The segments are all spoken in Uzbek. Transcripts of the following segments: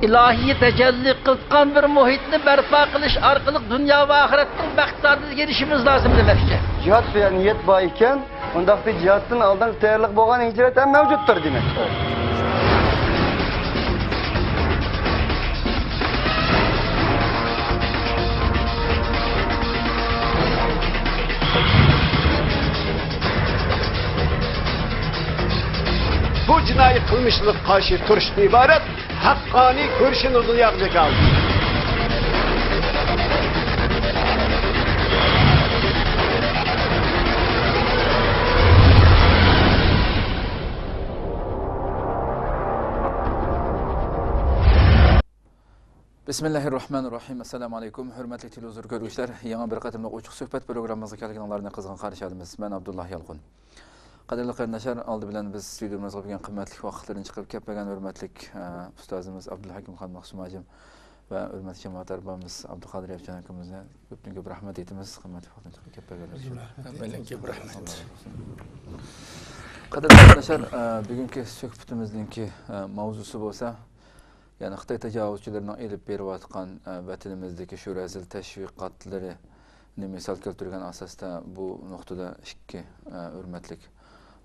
ilohiy tajalli qilgan bir muhitni barpo qilish orqali dunyo va oxiratning baxtlarga erishimiz lozim demoqchi. Jihad bilan niyat bor ekan, undaqda jihaddan oldin tayyorlik bo'lgan hijrat ham mavjuddir demak. Bu cinayi kılmışlık karşı turşun ibaret, hakkani kurşun uzun yakacak aldı. Bismillahirrahmanirrahim. Assalamu alaykum. Hurmatli televizor ko'ruvchilar, yangi bir qatimli ochiq suhbat programmamizga kelganlarni qizg'in qarshi olamiz. Men Abdullah Yalqun. Qadrli qarindoshlar, oldi bilan biz studiyamizga bo'lgan qimmatli vaqtlarni chiqib kelgan hurmatli ustozimiz Abdullah Hakimxon Maqsumajim va hurmatli jamoat arbamiz Abduqodir Yevchan akamizga ko'p rahmat aytamiz. Qimmatli vaqtni chiqib kelganlar uchun. Ko'p rahmat. Qadrli qarindoshlar, bugungi suhbatimizning mavzusi bo'lsa, yani Xitoy tajovuzchilarining elib berayotgan vatanimizdagi shu razil tashviqotlarini misol keltirgan asosda bu nuqtada ikki hurmatli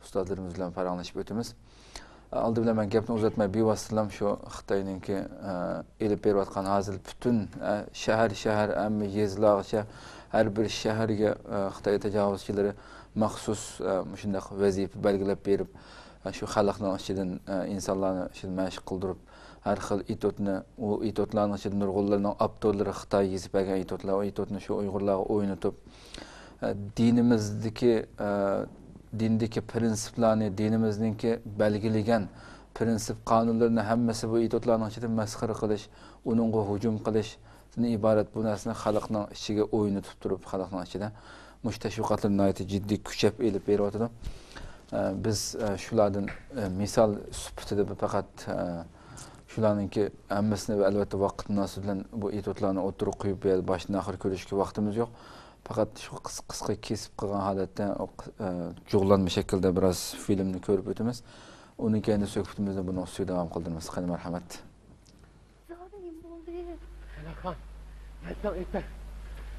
ustozlarimiz bilan paranglashib o'tamiz. Oldi bilan men gapni uzatmay bevositalam shu Xitoyninki elib berayotgan hozir butun shahar hamma yezlarcha har bir shaharga Xitoy tajovuzchilari maxsus shunday vazifa belgilab berib shu xalqning ichidan insonlarni shuni mashq qildirib har xil itotni, o itotlarning ichida nurg'unlarning avtorlari Xitoy yezib bergan itotlar, o itotni shu Uyg'urlarga o'ynatib dindagi prinsiplarni, dinimizningki belgilagan prinsip qonunlarini hammasi bu itotlarning ichida masxara qilish, uningga hujum qilishdan iborat bu narsani xalqning ichiga o'ynatib turib, xalqning ichida mushtashviqotlarni jiddiy kuchab elib beryapti. Biz shulardan misol sifatida faqat shularninki hammasini va albatta vaqt munosib bilan bu etotlarni o'tirib qo'yib boshdan oxir ko'rishga vaqtimiz yo'q. Faqat shu qisqa kesib qilgan holatda jug'lanma shaklda biroz filmni ko'rib o'tamiz. Undan keyin suhbatimizni buni ustida davom qildiramiz. Qani marhamat.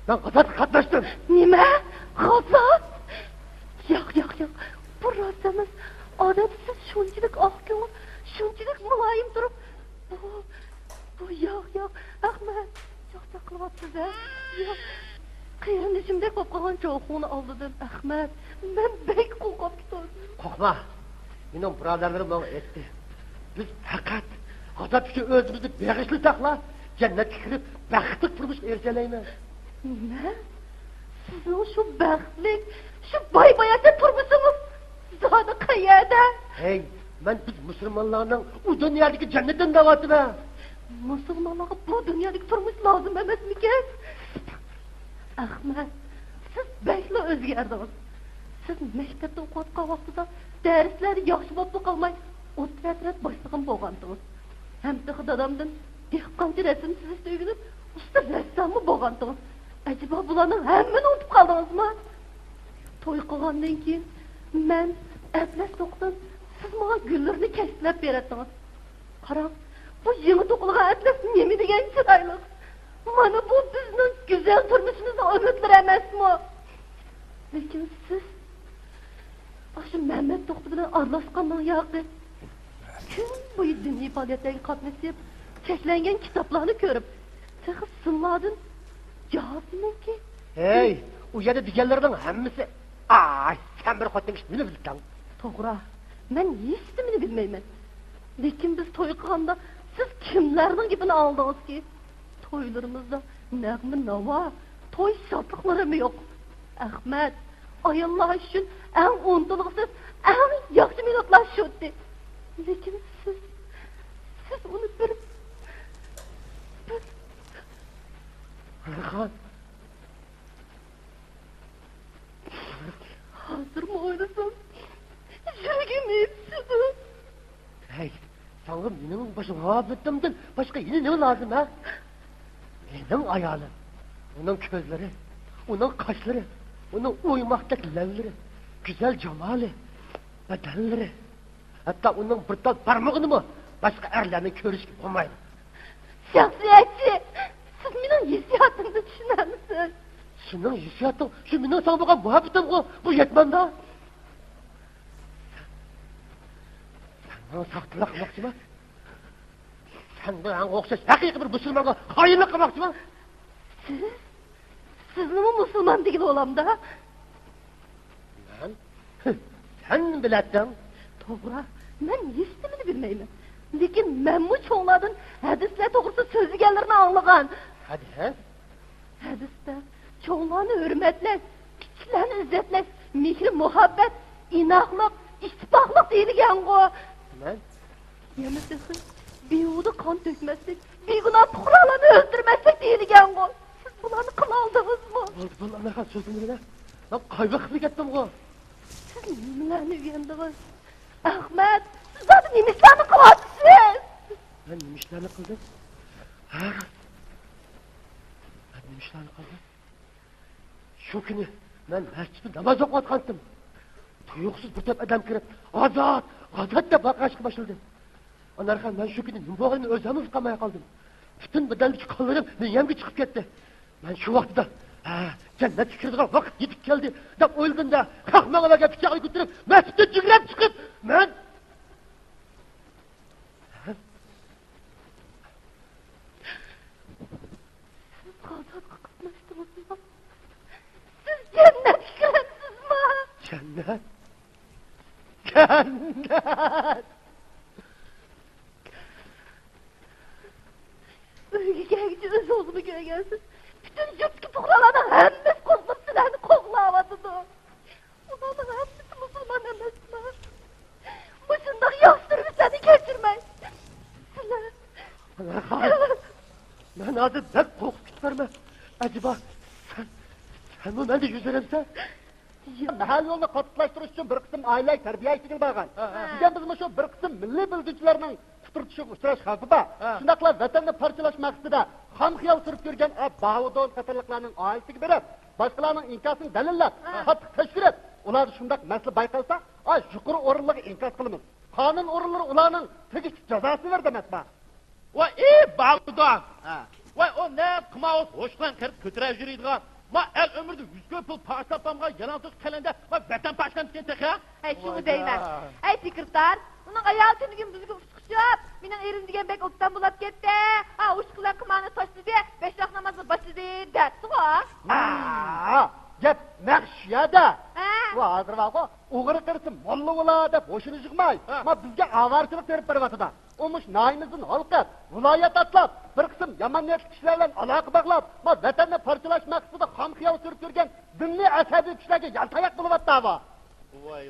Ben katlaştım. Nima? G'azab? Yo'q. Bu rostamiz odatsiz shunchalik oqko'ngil, shunchalik muloyim turib, bu yo'q. Ahmad, yo'q qilyapsiz-a? Yo'q. Qiyinishimda bo'lib qolgan cho'qni oldidan Ahmad, men bek qo'rqib ketdim. Qo'rqma. Mening birodarlarim bana aytdi. Biz faqat g'azab uchun o'zimizni beg'ishli taqla, jannatga kirib baxtli turmush erishaylikmiz. Nima? Sizning shu baxtli, shu boy-boyatcha turmushingiz zodi qayerda? Hey, ben biz Müslümanlarning u dunyodagi jannatdan da'vatman. Musulmonlarga bu dunyodagi turmush lozim emasmikan? Ahmad, siz bekli o'zgardingiz. Siz maktabda o'qiyotgan vaqtida darslarni yaxshi bo'lib qolmay, o'trat boshlig'im bo'lgandingiz. Hamda dadamdan dehqonchi rasm chizishni o'rganib, usta rassom bo'lgandingiz. Acaba bularning hammani unutib qoldingizmi? To'y qilgandan keyin men atlas to'qdan siz menga gullarni kashlab beradingiz. Qarang, bu yangi to'qilgan atlas nima degan chiroyli. Mana bu bizning go'zal turmushimizning umidlari emasmi? Lekin siz shu Mehmet to'qti bilan aralashganman yo'qi. Kun bo'yi diniy faoliyatlarga qatnashib, cheklangan kitoblarni ko'rib, texnik sinlardan javob-ki. Hey, u yerda deganlarning hammasi sen bir xotin ish nima bilding? To'g'ri. Men hech nimani bilmayman. Lekin biz to'y qilganda siz kimlarning gapini oldingizki? To'ylarimizda nag'ma navo, to'y shotiqlarimi yo'q. Ahmad, ayollar uchun eng unutulg'isiz, eng yaxshi minutlar shu'di. Lekin siz uni bir Xan. Hazır mı oynasam? Yürügüm hepsidi. Hey, sana benim başım hafiftimden başka yine ne lazım ha? Benim ayağım, onun gözleri, onun kaşları, onun uyumaktaki lavları, güzel cemali, bedenleri. Hatta onun bir tal parmağını mı başka erlerine körüş gibi olmayın. Şahsiyetçi, siz benim hissiyatımı düşünür misiniz? Senin hissiyatın, şu benim sana bakan muhabbetim o, bu yetmem daha. Sen bana sahtırla kılmakçı mı? Sen bana okşaş, hakiki bir Müslüman'a hayırlı kılmakçı mı? Siz nima Müslüman değil olam da? Sen bilettin. To'g'ri, men hech nimani bilmayman. Lekin men bu cho'nglardan hadislar to'g'risida so'zlaganlarini anglagan. Hadi he? Hadisda cho'nglarni hurmatlash, kichiklarni izzatlash, mehr, muhabbat, inoqlik, ittifoqlik deyilgan-ku. Men? Yana siz behuda qon to'kmaslik, begunoh fuqarolarni o'ldirmaslik deyilgan-ku. Siz bularni qila oldingizmi? Bo'ldi, anaqa so'zini bilan. Men qayga qilib ketdim-ku? Siz nimalarni uyandingiz? Ahmad, siz hozir nimalarni qilyapsiz? Ben nima ishlarni qildim? Ha? Ben nima ishlarni qildim? Shu kuni men masjidda namoz o'qiyotgandim. Tuyuqsiz bir to'p odam kirib, "Ozod, ozod" deb baqirishga boshladi. Anarxan men shu kuni nima bo'lganini o'zim uqamay qoldim. Butun badandagi qonlarim miyamga chiqib ketdi. Men shu vaqtda jannatga kiradigan vaqt yetib keldi deb o'ylaganda, qahmag'aga pichoqni ko'tarib, masjiddan jigrab chiqib, men Siz cennetga kirasizmi? Cennet. Cennet. Uyga kelguncha o'z o'zini ko'rgansiz. Bütün yurtki fuqarolarning hammasi qo'zg'ib sizlarni qo'g'layotidi. Ularning hammasi musulmon emasmi? Bu shundoq yoshtirmasani kechirmang. Sizlar Ben hozir bek qo'rqib ketibman. Acaba sen bu menda yuz beramsan? Mahal yo'lni qattiqlashtirish uchun bir qism oila tarbiya ishini qilgan. Degan biz shu bir qism milliy bilguvchilarning tuturtishiga uchrash xavfi bor. Shundaqla vatanni parchalash maqsadida ham xiyol surib yurgan Bavudon qatorliqlarning oilasiga berib, boshqalarning inkosini dalillab, qattiq tashkilot ularni shundaq masala bayqalsa, yuqori o'rinlarga inkos qilamiz. Qonun o'rinlari ularning tegishli jazosini berdi emasmi? Voy, Bavudon. Voy, o ne qimavut ho'shqan kirib ko'tarib yuradigan. Ma el ömrde 100 ko'p pul paşlatmamga yalansiz qalanda va vatan paşkan degan taqa. Ay shuni deyman. Ay sekretar, uning ayol tuniga bizga ushqishib, mening erim degan bek o'tdan bo'lib ketdi. Ha, ushqilar qimani tashladi, 5 vaqt namozni boshladi debdi-ku. Gap naqshiyada. Va hozir vaqo o'g'ri qirsin, molla bo'la deb boshini yig'may. Ma bizga avarchilik berib beryapti-da. Umuş naimizin halkı, vilayet atlab, bir kısım yaman niyetli kişilerle alaka bağlab, ma vatanını parçalaş maqsadida ham xiyol sürüp yurgan dinli asabiy kishilarga yaltayak bo'lyapti ava. Voy.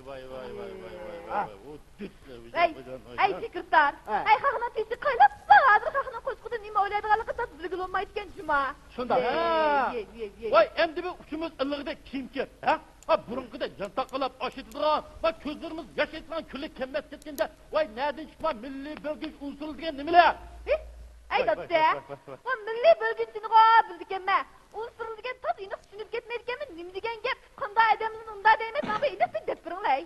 O ditli. Ay sekretar, ay xalqni tezi qaylab, hozir xalqni qo'shqida nima o'ylaydiganligi tadbirli bo'lmaydigan juma. Shunda. Voy, endi bu uchimiz illig'ida kim ket, ha? Ha, burunqida yantaqlab oshitadigan, va ko'zlarimiz yashaydigan kunlik kammas ketganda, voy, nereden chiqma milliy bilgich unsuri degan nimalar? Ay do'stlar, bu milliy bilginchini bildikanma. Unsuri degan tot aniq tushunib ketmaydiganmi? Nima degan gap? Qanday odamni unday deyman, men aniq deb turinglar.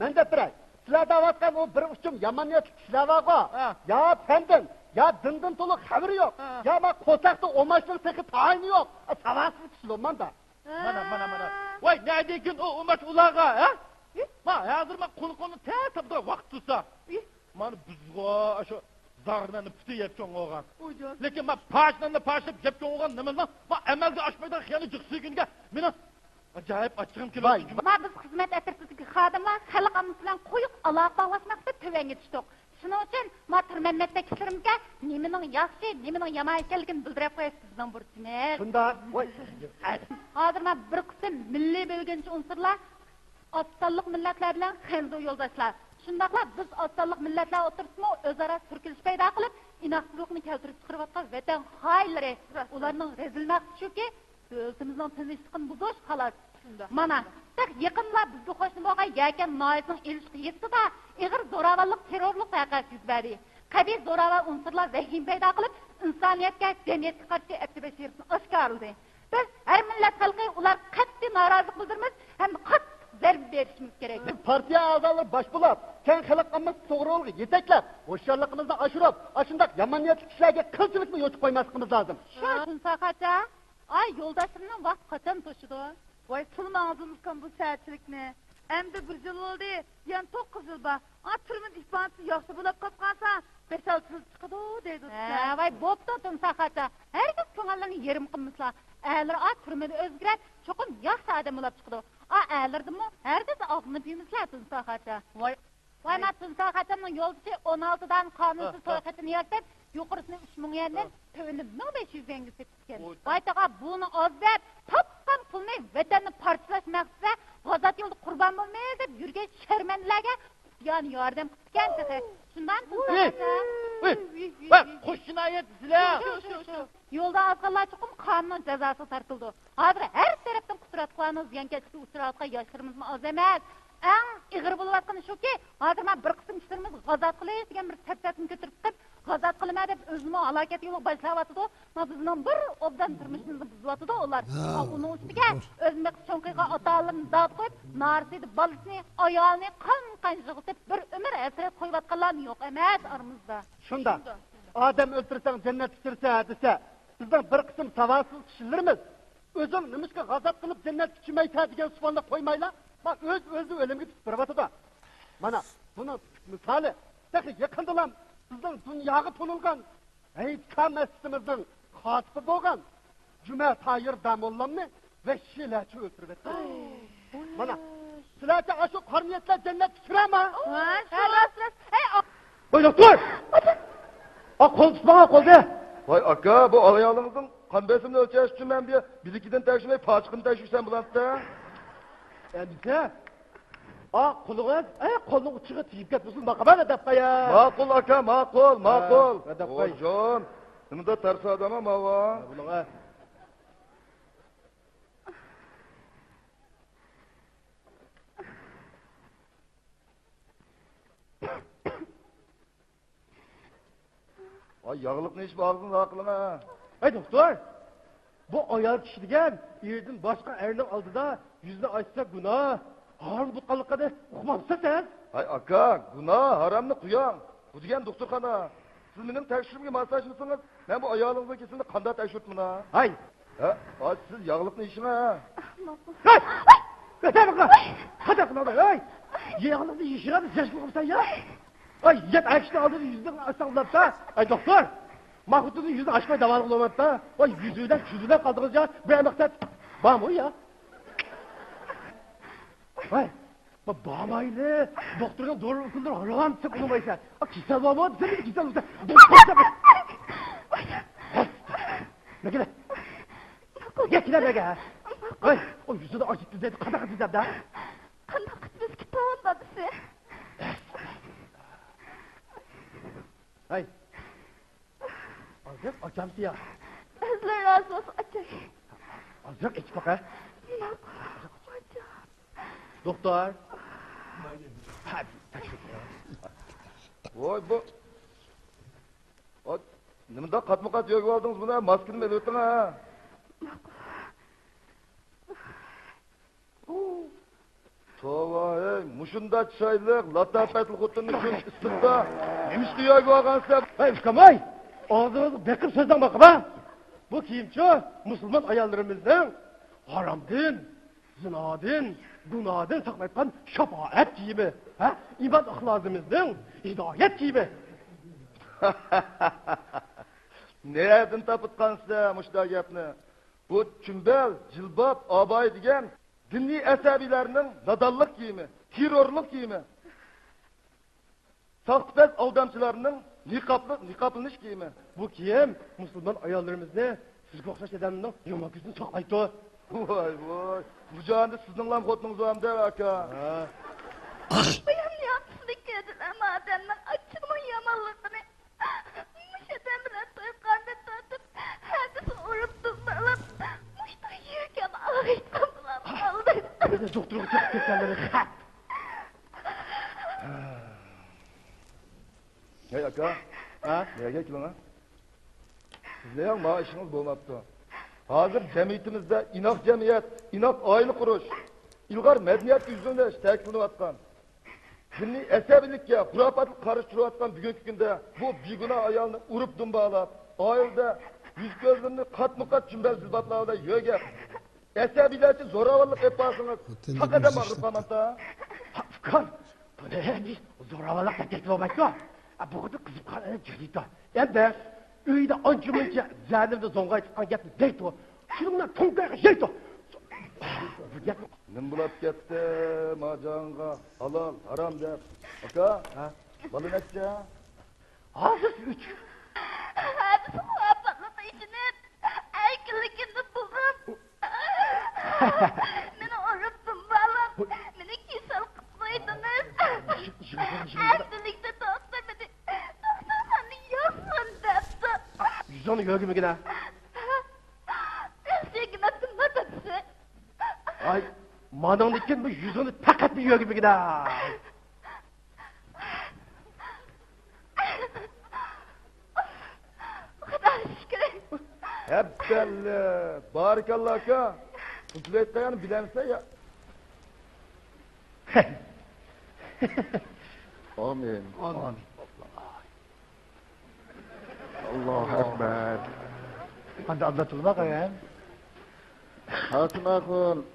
Men de biray. Sizlar davatgan o bir uchum yaman niyetli kishilar var-ku. Ya pendin, ya dindin to'liq xabari yo'q. Ya ma qo'saqda omoshlik taqi tayini yo'q. Savasiz kishilar da. Mana. Voy, nereden o umash ularga, ha? Ma, hozir men qo'l-qo'lni ta'tabda vaqt tutsa. Mana bizga shu zarnani puti yetgan olgan. Lekin men pashlanni pashlab yetgan olgan nimadan? Ma amalga oshmaydan xiyani jiqsigunga meni ajoyib achchig'im keladi. Ma biz xizmat atrofidagi xodimlar xalq omasi bilan qo'yiq aloqa bog'lashmoqda tövanga tushdik. Shuning uchun ma turmanmatda kishilarimga nimaning yaxshi, nimaning yomon ekanligini bildirib qo'yish bizning burchimiz. Shunda, voy. Hozir men bir qism milliy bilginchi unsurlar ostonliq millatlar bilan xenzo yo'ldoshlar. Shundaqla biz ostonliq millatlar o'tirsizmi, o'zaro turkilish paydo qilib, inoqsizlikni keltirib chiqarayotgan vatan xoinlari, ularning rezilmaqi shuki, o'zimizning tinchligini buzish xolos. Mana, tak yaqinla bizga qo'shni bo'lgan yakan noyatning ilishqi yetdi-da, ig'ir zo'ravonlik, terrorlik vaqasi yuz berdi. Qabiy zo'ravon unsurlar vahim paydo qilib, insoniyatga, jamiyatga qarshi aktivlashtirish oshkor qildi. Biz har millat xalqi ular qat'iy norozilik bildiramiz, ham qattiq zarb berishimiz kerak. Partiya a'zolari bosh bo'lib, keng xalqimiz to'g'ri yetaklab, ho'shalligimizni oshirib, ashundaq yomon niyatli kishilarga qilchilikni yo'tib qo'ymasligimiz lozim. Şun sakaca. Ay yoldaşımın vaqt qachon to'shidi? Voy pulmangizkan bu saatchilikni. Endi bir yil oldi, yan 9 yil ba. Turmuş ifadasi yaxshi bo'lib qolsa, 5-6 yil chiqadi deydi. Voy bo'pti tun sakaca. Herkes ko'ngillarni yerim qilmasa, aylar turmushni o'zgarib, cho'qim yaxshi odam bo'lib chiqadi. Aylardimi? Herkes og'ni bilmislar tun sakaca. Voy ma tun sakacaning yo'lchi 16 dan qonunsiz to'yxatini yaktib, yuqorisini 3000 yerdan tövünü 1500 dengi septken. Baytağa bunu azber, tapkan pulunu vatanı parçalaşmaksa, gazat yolda kurban bulmaya da yürgen şermenlerge yani yardım kıtken tıkı. Şundan tutsa Bak, hoş cinayet silah. Yolda azgallar çıkım kanun cezası tartıldı. Hazır her taraftan kusuratlarınız yanketki usuratla yaşlarımızın az emez. En iğir bulup atkanı şu ki, hazır ben bir kısım işlerimiz gazat kılıyız degen bir tepsatını götürüp kıp, gazat kılma deb özümü alaket yolu başlavatıdı. Bizden bir obdan turmuşumuzu buzulatıdı onlar. Onun üstüge özmek çonkayga atalarını dağıt koyup, narsıydı balısını, ayağını kan jığıtıp bir ömür esret koyup atkanlar yok emez aramızda. Şunda, adam öldürsen cennet içirse dese, bizden bir kısım savasız kişilerimiz, özüm nimişke gazat kılıp cennet içirmeyse degen suvanla koymayla, bak özü ölümü tutup durabatıda. Mana, bunun misali, peki yakındılan, bizden dünyağı tunulgan, Eytka mescidimizin hatibi bolgan, Cüme Tayyir Damollamni ve Şilaçı öldürüp etti. Mana, Şilaçı aşu karniyetler cennet içirema. Oy doktor! Kol tutma kol de! Vay aka, bu alayalımızın kan besimini ölçeğiş için ben bir ikiden tekşirmeyi paçkını tekşirsen bulantıda. Endişe! Kolunuz, kolun uçuğu tiyip ketmesin, bakama ne dapka ya! Makul aka, makul. Edep koy. Hocam, bunu da tersi adama mava. Buluğa. Vay yağlık ne iş bağırdın aklına? Hey doktor! Bu ayar kişi degen, yerden başka erinin aldıda yüzüne açsa günah. Harun butkalıkka da okumamsa sen. Hay aka, günah, haramını kuyan. Bu degen doktorxana. Siz benim tekşirimge masaj mısınız? Ben bu ayağınızı kesinlikle kanda tekşirtmin ha. Hay! Ha, siz yağlık ne işin ha? Hay! Öte bakla! Hadi akıllı olay, hay! Yağınızı yişiradı, ses mi sen ya? Ay, yet ayakçını aldığını yüzünden açsanlar da. Ay doktor! Mahmut'un yüzünü açmaya davar bulamadı da. Ay yüzünden kaldınız ya. Bir emeksat. Bağ mı o ya? Ay! Bağmaylı! Doktorun doğru okuldur, Allah'ım sık onu baysa. Kisel bağ mı? Sen mi kisel olsa? Doktor! Ne gele? Geç ne gele? Ay! O yüzünü açık düzeydi, kada kıtacağım da. Kada kıtacağız ki tamam dadisi. Hay! Azıcık açamsı ya. Özler razı olsun açar. Azıcık iç bak ha. Doktor. Hadi. Vay bu. Nimada katma-kat yögü aldınız buna, maskini mi ötün ha? Tova hey, muşunda çaylık, latafetli kutunun şun ıslıkta. Nemişti yögü algansa? Hey Kamay! Ağzınızı bekir sözden bakın ha! Bu kimçi? Müslüman ayarlarımızdan haramdın, zinadın, günahdan saklayıpan şefaat gibi. Ha? İman ahlakımızdan hidayet gibi. Nereden tapıtkansa muşta gapni? Bu çümbel, jilbab, abay degen dinni esabilerinin nadallık giyimi, terörlük giyimi. Sahtipez aldamçılarının niqaplanish giyimi. Bu kim? Müslüman ayarlarımızda sizge okşaş edeninin yamak yüzünü saklaydı. Vay. Bu canlı sizinle xotunuz var mı aka? Benim yapsızlık edilen madenden açılma yamalısını. Muşadan bilen soyup karnı tutup, herkesi uğrup tutmalıp, muşta yürürken ağrıyken bulan aldı. Doktor çok keserleri. Hey aka, Ha? nereye ki lan? Sizleyen maaşınız bulmaptı. Hazır cemiyetimizde inak cemiyet, inak aile kuruş, ilg'or madaniyat yuzini ta'kidlanayotgan diniy asabiylikka xurofotlik qarshi turayotgan bugungi kunda bu begunoh ayolni urib dumbalab oilada yuz ko'zlarini qatma qat jumbal zilbatlarda yo'gab asabiylarcha zo'ravonlik qilib qolsangiz faqat mag'rur qolmasa Kan, bu ne? Zoravalak da tek olmak yok. Bu kadar kızıp kalan cüzito. Endi uyda anca zalimde zonga çıkan gapni deydi o. Şununla tonkayga yeydi o. Bu gapni nim bo'lib ketdi majonga halol harom deb aka bola necha hozir 3. Hadi muhabbatla içine erkelikini buldum. Beni oruptun balam. Beni kisel kutluydunuz. Erkelikte doktor beni. Doktor hani yoksun dedi. Yüz onu görgümü gene. Sevgine tınladısı. Ay, manın için bu yüzünü takat bir görgümü gene. O kadar şükür. hep belli barikallah aka kutlayotganini bilamsa ya amin Amin. allohu akbar Hadi anlatılma bakayım. Hakim Akun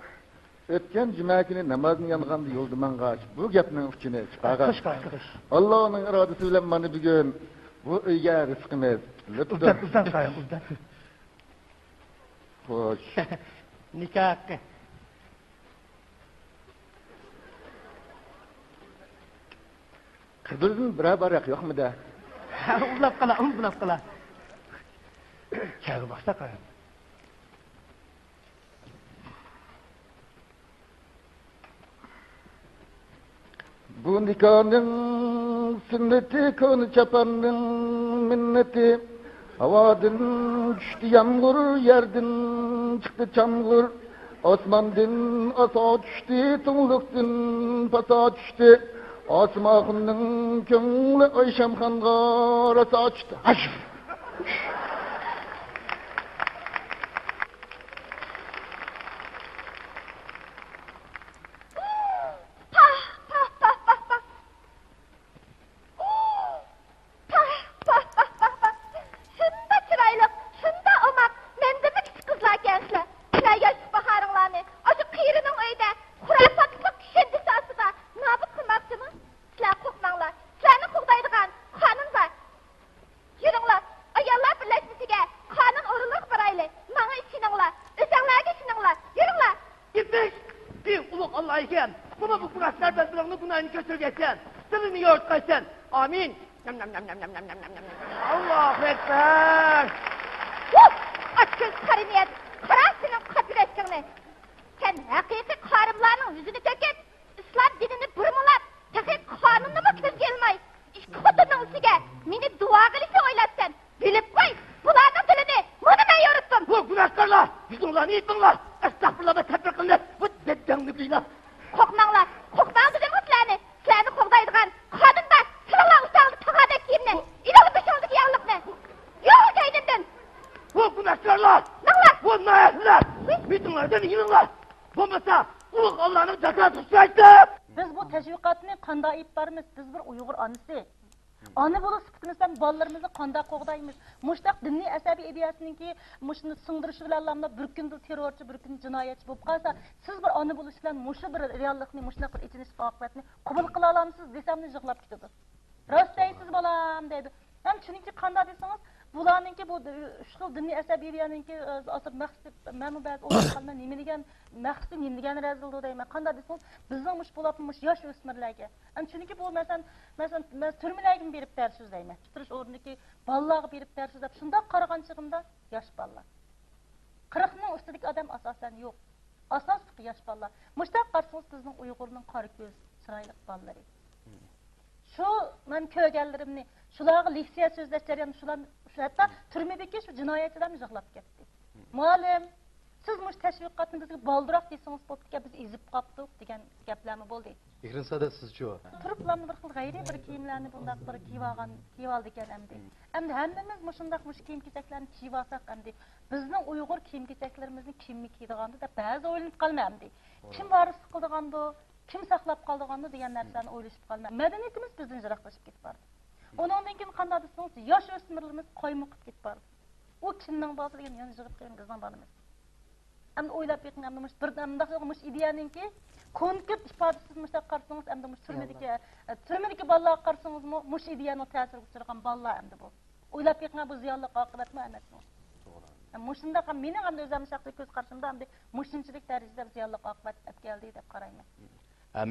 o'tgan juma kuni namozning yong'anda yo'ldiman qochib bu gapning uchini chiqargan Kış. allohning irodasi bilan mana bugun bu uyga rizqimiz Uzdan kayın, uzdan. xo'sh Nikah. qidirning birabarak yo'qmidi Ulap kala. Çağır baksa kayın. bu nikohning sunnati ko'ni chapanning minnati havodan tushdi yomg'ir yerdan chiqdi chamg'ir osmondan aso tushdi tunliqdan paso tushdi osmonning ko'ngli oyshamxonga raso tushdi Şunda çıraylık, şunda omak, mende mi küçük kızlar gençler? Şuraya yaşıp bakarınlarını, o şu kıyırının öyde, kurafatlık kendisi asıda, nabıt kılmakçı mı? Sizler kokmanlar, sizlerini kokdaydıgan kanun var. Yürünler, ayarlar birleşmesiyle, kanun oruluk baraylı, bana işininglar, özenlerge işininglar, yürünler. Gitmiş. Bir uluk Allah iken. Buna bu kuraslar bezbirliğini günahını götürgeçsen. Dilini yoğurtkaçsan. Amin. Allahu Ekber. Aç göz karı niyet, kırar senin kabul ettiğini. Sen hakiki karımlarının yüzünü döküp, İslam dinini bırmılap, tek kanunu mu köz gelmey? İşte kutunun üstüge, meni dua kılışı oylatsan, bilip koy, bularının dilini, bunu ben yoruttum. Bu günahkarlar. Yüzünler niyetminler. Estağfurullah ve tebrik kılınır. Bu deddenli beyler. Kokmanlar, kokman dedim sizlerini, sizlerini kokdaydıgan kanun var, sıralağın saldı takadek giyimle, İlalı dışarıdaki yağlıkla. Yok kendimden. Bu günahkarlar. Nağlar. Bu nayetler. Bütünlerden yığınlar. Bulmasa uluk Allah'ın cezası düşecekti. Biz bu teşvikatını qanday ayıp barımız? Biz bir Uyghur anısı. Ana bo'lib sifatimizdan bolalarimizni qanday qo'g'daymiz? Mushtaq diniy asabiy ideyasiniki mushuni singdirishi bilan Allohning bir kunda terrorchi, bir kunda jinoyatchi bo'lib qolsa, siz bir ona bo'lish bilan mushu bir reallikni, mushunaqa bir ichinishli oqibatni qabul qila olamsiz desamni yig'lab ketadi. Rost deysiz bolam deydi. Ham chunki qanday desangiz, bularninki bu shu diniy asabiyaninki asab maqsad mana ba'zi o'yinlarni nima degan maqsad nima degan razildi deyman. Qanday desangiz, bizning mush bo'lapmish yosh o'smirlarga. Ham chunki bu masalan turmalarga berib bersiz deyman. Tutirish o'rniki bolalarga berib bersiz deb shunday qaragan chig'imda yosh bolalar. 40 ning ustidagi odam asosan yo'q. Asosli yosh bolalar. Mushtaq qarsangiz bizning Uyg'urning qora ko'z chiroyli bolalari. Şu men ko'rganlarimni, shularga leksiya so'zlash jarayonida shular hatto turmadagi shu jinoyatchilarni yig'lab ketdi. Muallim, siz mush tashviqotni bizga boldiroq desangiz bo'pti, biz ezib qoldik degan gaplarmi bo'ldi. Mehrin Sada sizchi? Turiblarni bir xil g'ayri bir kiyimlarni bundaq bir kiyib oldi ekan endi. Endi hammamiz mushundaq mush kiyim-kechaklarni kiyib olsak endi bizning Uyg'ur kiyim-kechaklarimizni kimmi kiydigandi deb ba'zi o'ylanib qolmayapti. Kim varis qildigandi, kim saqlab qoldigandi degan narsalarni o'ylashib qolmayapti. Madaniyatimiz bizdan yiroqlashib ketib bordi. Ondan keyin qanday desangiz, yosh o'smirlarimiz qoymoqib ketib bordi. O kimning bolasi degan yana yig'ib qo'ygan bizning bolamiz. Endi o'ylab beqing, endi mush bir damdaq mush ideyaninki konkret ifodasiz mushta qarsangiz, endi mush turmadagi bolalarga qarsangiz, mush ideyani ta'sir qilgan bolalar endi bu. O'ylab beqing, bu ziyonli oqibatmi emasmi? To'g'ri. Mushunda ham mening ham o'zim shaxsiy ko'z qarashimda endi mushunchalik darajada ziyonli oqibat olib keldi deb qarayman.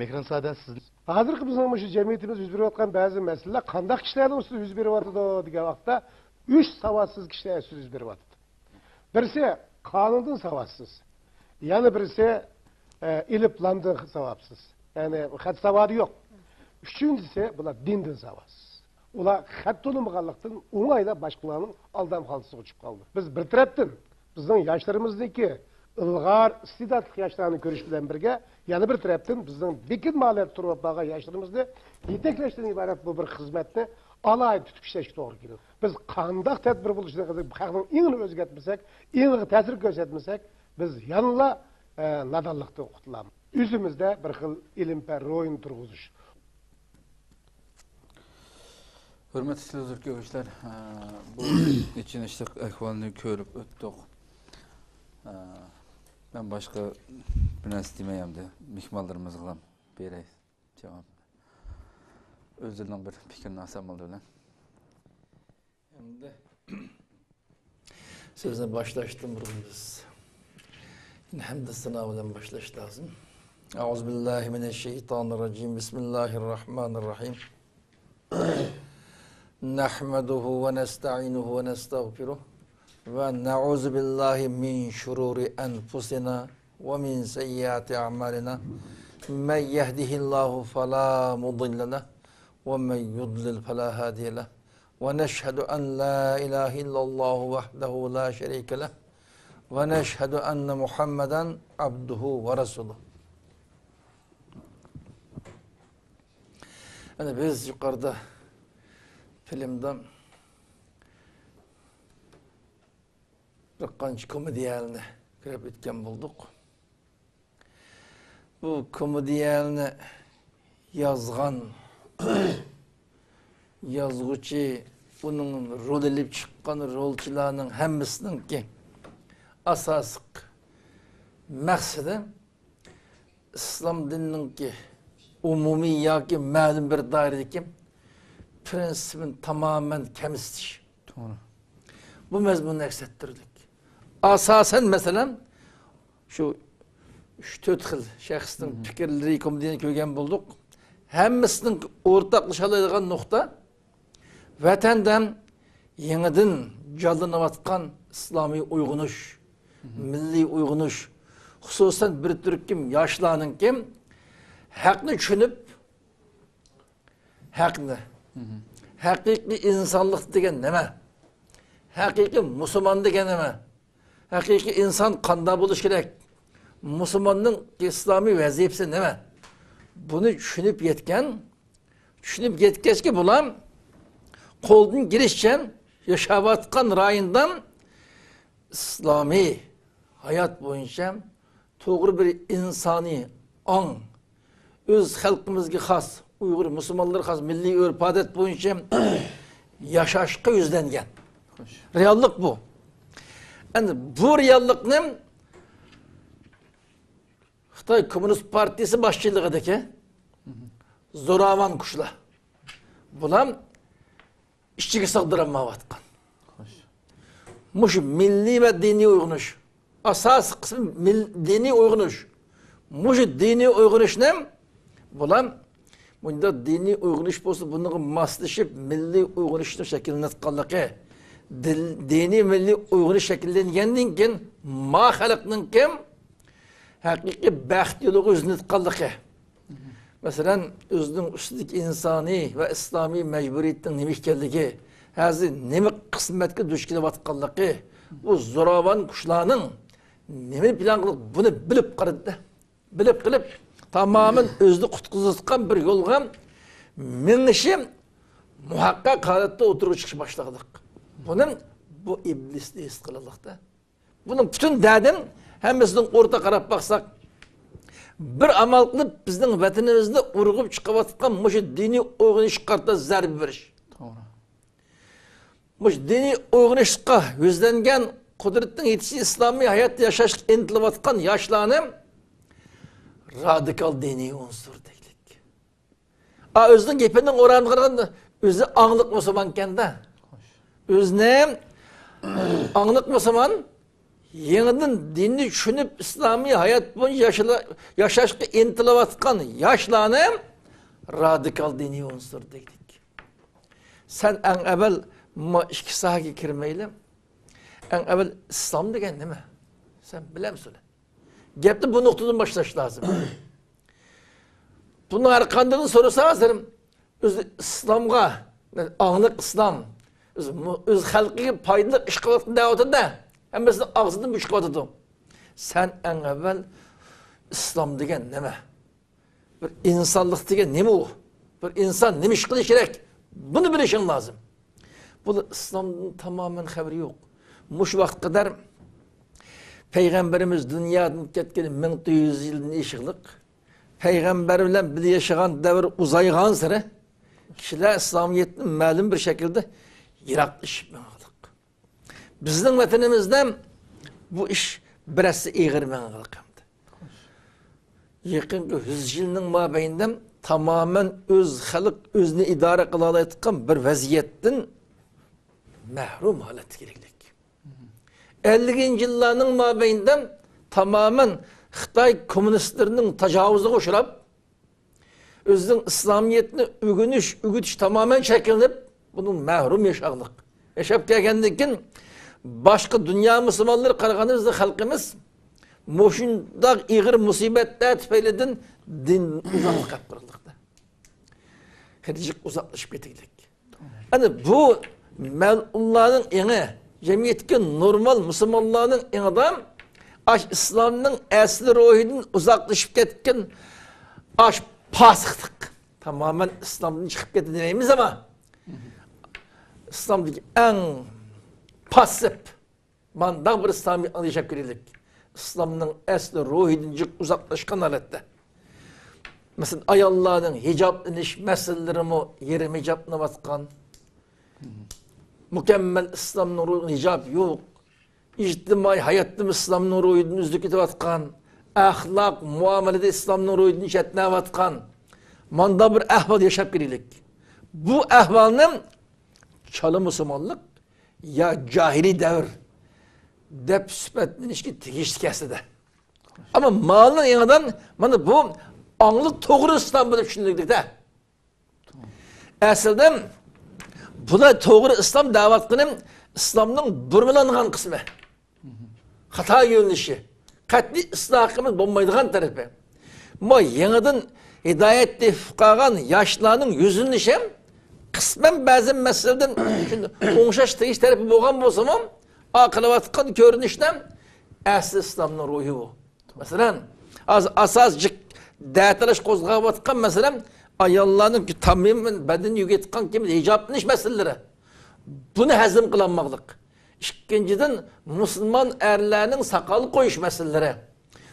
Mehrin Sada siz hozirgi bizning mush jamiyatimiz yuz berayotgan ba'zi masalalar qanday kishilarning ustida yuz beryapti degan vaqtda 3 savodsız kishilar ustida yuz beryapti. Birisi qonundan savodsız. Yana birisi iliplandı savapsız. Yani xat savadı yok. Üçüncüsü bular dindan savadsız. Ular xat tanımağanlıktan oңайla başkalarının aldam haltısı uçup kaldı. Biz bir taraftan bizning yoshlarimizdagi ilg'or iste'dodli yoshlarni ko'rish bilan birga yana bir tarafdan bizning bekin ma'liyat turib bo'lgan yoshlarimizni yetaklashdan iborat bu bir xizmatni alayda tutib ishlashga to'g'ri keladi. Biz qanday tadbir bo'lishini xalqning ingini o'zgartmasak, ingiga ta'sir ko'rsatmasak, biz yanla nadonlikdan qutulamiz. O'zimizda bir xil ilm-fan ro'yin turg'izish. Hürmetli izleyiciler, bu içinişlik ahvalini görüp öttük. Ben başka bir narsa demeyeyim de mihmallarımızla berey cevap. Özlerden bir fikrini alsam oldu lan. Şimdi sözüne başlaştım biz. Hem de sınavdan başlaş lazım. Euzubillahimineşşeytanirracim. Bismillahirrahmanirrahim. Nahmaduhu ve nesta'inuhu ve nestağfiruh. Ve na'uzu billahi min şururi enfusina ve min seyyiati a'malina. Men yehdihillahu fela mudille leh ve men yudlil fela hadiye leh. Ve neşhedü en la ilahe illallah vahdehu la şerike leh. Ve neşhedü enne Muhammeden abduhu ve resuluh. Yani biz yukarıda filmden bir qancha komediyalni kirib o'tgan bulduk. Bu komediyalni yazgan yazgıcı, bunun rol elib çıkan rolchilarning hammasininki asosiy maqsadi islom dinininki umumiy yoki ma'lum bir doiradagi prensibini tamamen kamsitish. Doğru. Bu mezmununu eksettirdik. Asasen mesela şu 3-4 xil şahsning fikirleri komediyani ko'rgan bulduk. Hammasining o'rtaqlashaladigan nuqta vatandan yangidan jonlanayotgan islomiy uyg'unish, milliy uyg'unish, xususan bir turkum yoshlarning kim haqni tushunib, haqni, haqiqiy insonlik degan nima? Haqiqiy musulmon degan nima? Haqiqiy inson qanday bo'lishi kerak? Musulmonning islomiy vazifasi nima? Buni tushunib yetkazki bular qo'ldan kelishchan yashayotgan rayondan islomiy hayot bo'yicha to'g'ri bir insoniy ong, o'z xalqimizga xos, Uyg'ur musulmonlarga xos milliy urf-odat bo'yicha yashashga yuzlangan. Reallik bu. Yani bu reallikni Xitoy Komünist Partisi başçılığındaki zo'ravon kuchlar bular ichiga sig'dirolmayotgan. Mush milliy va diniy uyg'unish, asosiy qismi diniy uyg'unish. Mush diniy uyg'unishni bular bunda diniy uyg'unish bo'lsa, bunga moslashib milliy uyg'unishni shakllantirganligi, diniy milliy uyg'unish shakllangandan keyin ma xalqning kim haqiqiy baxt yo'liga o'zini Mesela özünün üstündeki insani ve İslami mecburiyetin nima ekanligi, hozir nima qismatga duch kelyotganligi, bu zo'ravon kuchlarning nima plan qilib buni bilib qaradi. Bilib qilib tamamen o'zini qutqizayotgan bir yo'lga minishim muhakkak holatda o'tirib chiqish boshladik. Bunun bu iblisni his qilaylikda. Bunun bütün derdin hammasidan o'rta qarab baksak bir amal qilib bizning vatanimizda urg'ib chiqayotgan mushu diniy o'g'inishlarga zarb berish. To'g'ri. Mush diniy o'g'inishga yuzlangan qudratning yetishi islomiy hayot yashash intilayotgan yoshlarni radikal diniy unsur deylik. O'zining gapining o'ranib qaraganda o'zi angliq musulmon ekanda. O'zini angliq musulmon yeniden dinni düşünüp İslami hayat boyunca yaşaşkı intilavatkan yaşlarını radikal dini unsur dedik. Sen en evvel iki sahiye kirmeyle en evvel İslam degen değil mi? Sen bilir misin? Gepte bu noktadan başlaş lazım. Bunun arkandığını sorusu hazırım. İslam'a, anlık İslam, öz halkı paydalı iş kıvatın davetinde Hemesini ağzından müşkü atıdım. Sen en evvel İslam degen neme? Bir insanlık degen neme o? Bir insan nemiş kılıç gerek? Bunu bilişin lazım. Bu İslam'ın tamamen haberi yok. Muş vakit kadar Peygamberimiz dünyadan ketken 1900 yılın işıklık. Peygamber bilen bir yaşayan devir uzaygan sıra kişiler İslamiyet'in malum bir şekilde yıraklaşıp Bizning vatanimizda bu iş birasi eğirmen qildi. Yaqinki 100 yilning mobaynida tamamen öz xalq o'zini idora qila oladigan bir vaziyatdan mahrum holat keraklik. 50-yillarning mobaynida tamamen Xitoy kommunistlarining tajovuziga uchrab, o'zining islomiyatni o'g'itish tamamen shakllanib, bunun mahrum yashaqliq. Yashab kelgandan keyin başka dünya Müslümanları qaraganimizda halkımız moşundaq iğir musibetler tüfeylidin din uzaklık yaptırıldıqda. Hedicik uzaklaşıp getirdik. Yani bu melunların eni, cemiyetki normal Müslümanların enidan İslam'ın asli ruhinin uzaklaşıp getken pasıqtık. Tamamen İslam'dan çıkıp getirdiğimiz ama İslam'daki en pasif, mandak bir İslami anlayışa kirilik. İslam'ın asli ruhidincik uzaklaşkan halette. Mesela ayalların hicab iniş meselelerimi yerim hicabına batkan. Mükemmel İslam'ın ruhinin hicab yok. İctimai hayatta İslam'ın ruhinin üzdükü batkan. Ahlak, muamelede İslam'ın ruhinin işetine batkan. Manda bir ahval yaşap kirilik. Bu ahvalın çalı Müslümanlık ya cahili devir dep süpetinin işki tigiştikesi de. Ama malın yanından bana bu anlık doğru İslam böyle düşündük de. Aslında bu da doğru İslam davatının İslam'ın durmalanğan kısmı. Hata yönlüşü. Katli ıslahımız bulmaydıgan tarafı. Ama yanından hidayette fukagan yaşlarının yüzünün işem kısmen bazı meseleden oңşаш teyiş tarafı boğan bolsam akılavatkan görünüşten asli İslam'ın ruhu bu. Mesela asascık dağıtılış kozgavatkan mesela ayallarının tamamen beden yügetkan kimi hicab niş meseleleri. Bunu hazım kılanmaklık. İkinciden Müslüman erlerinin sakal koyuş meseleleri.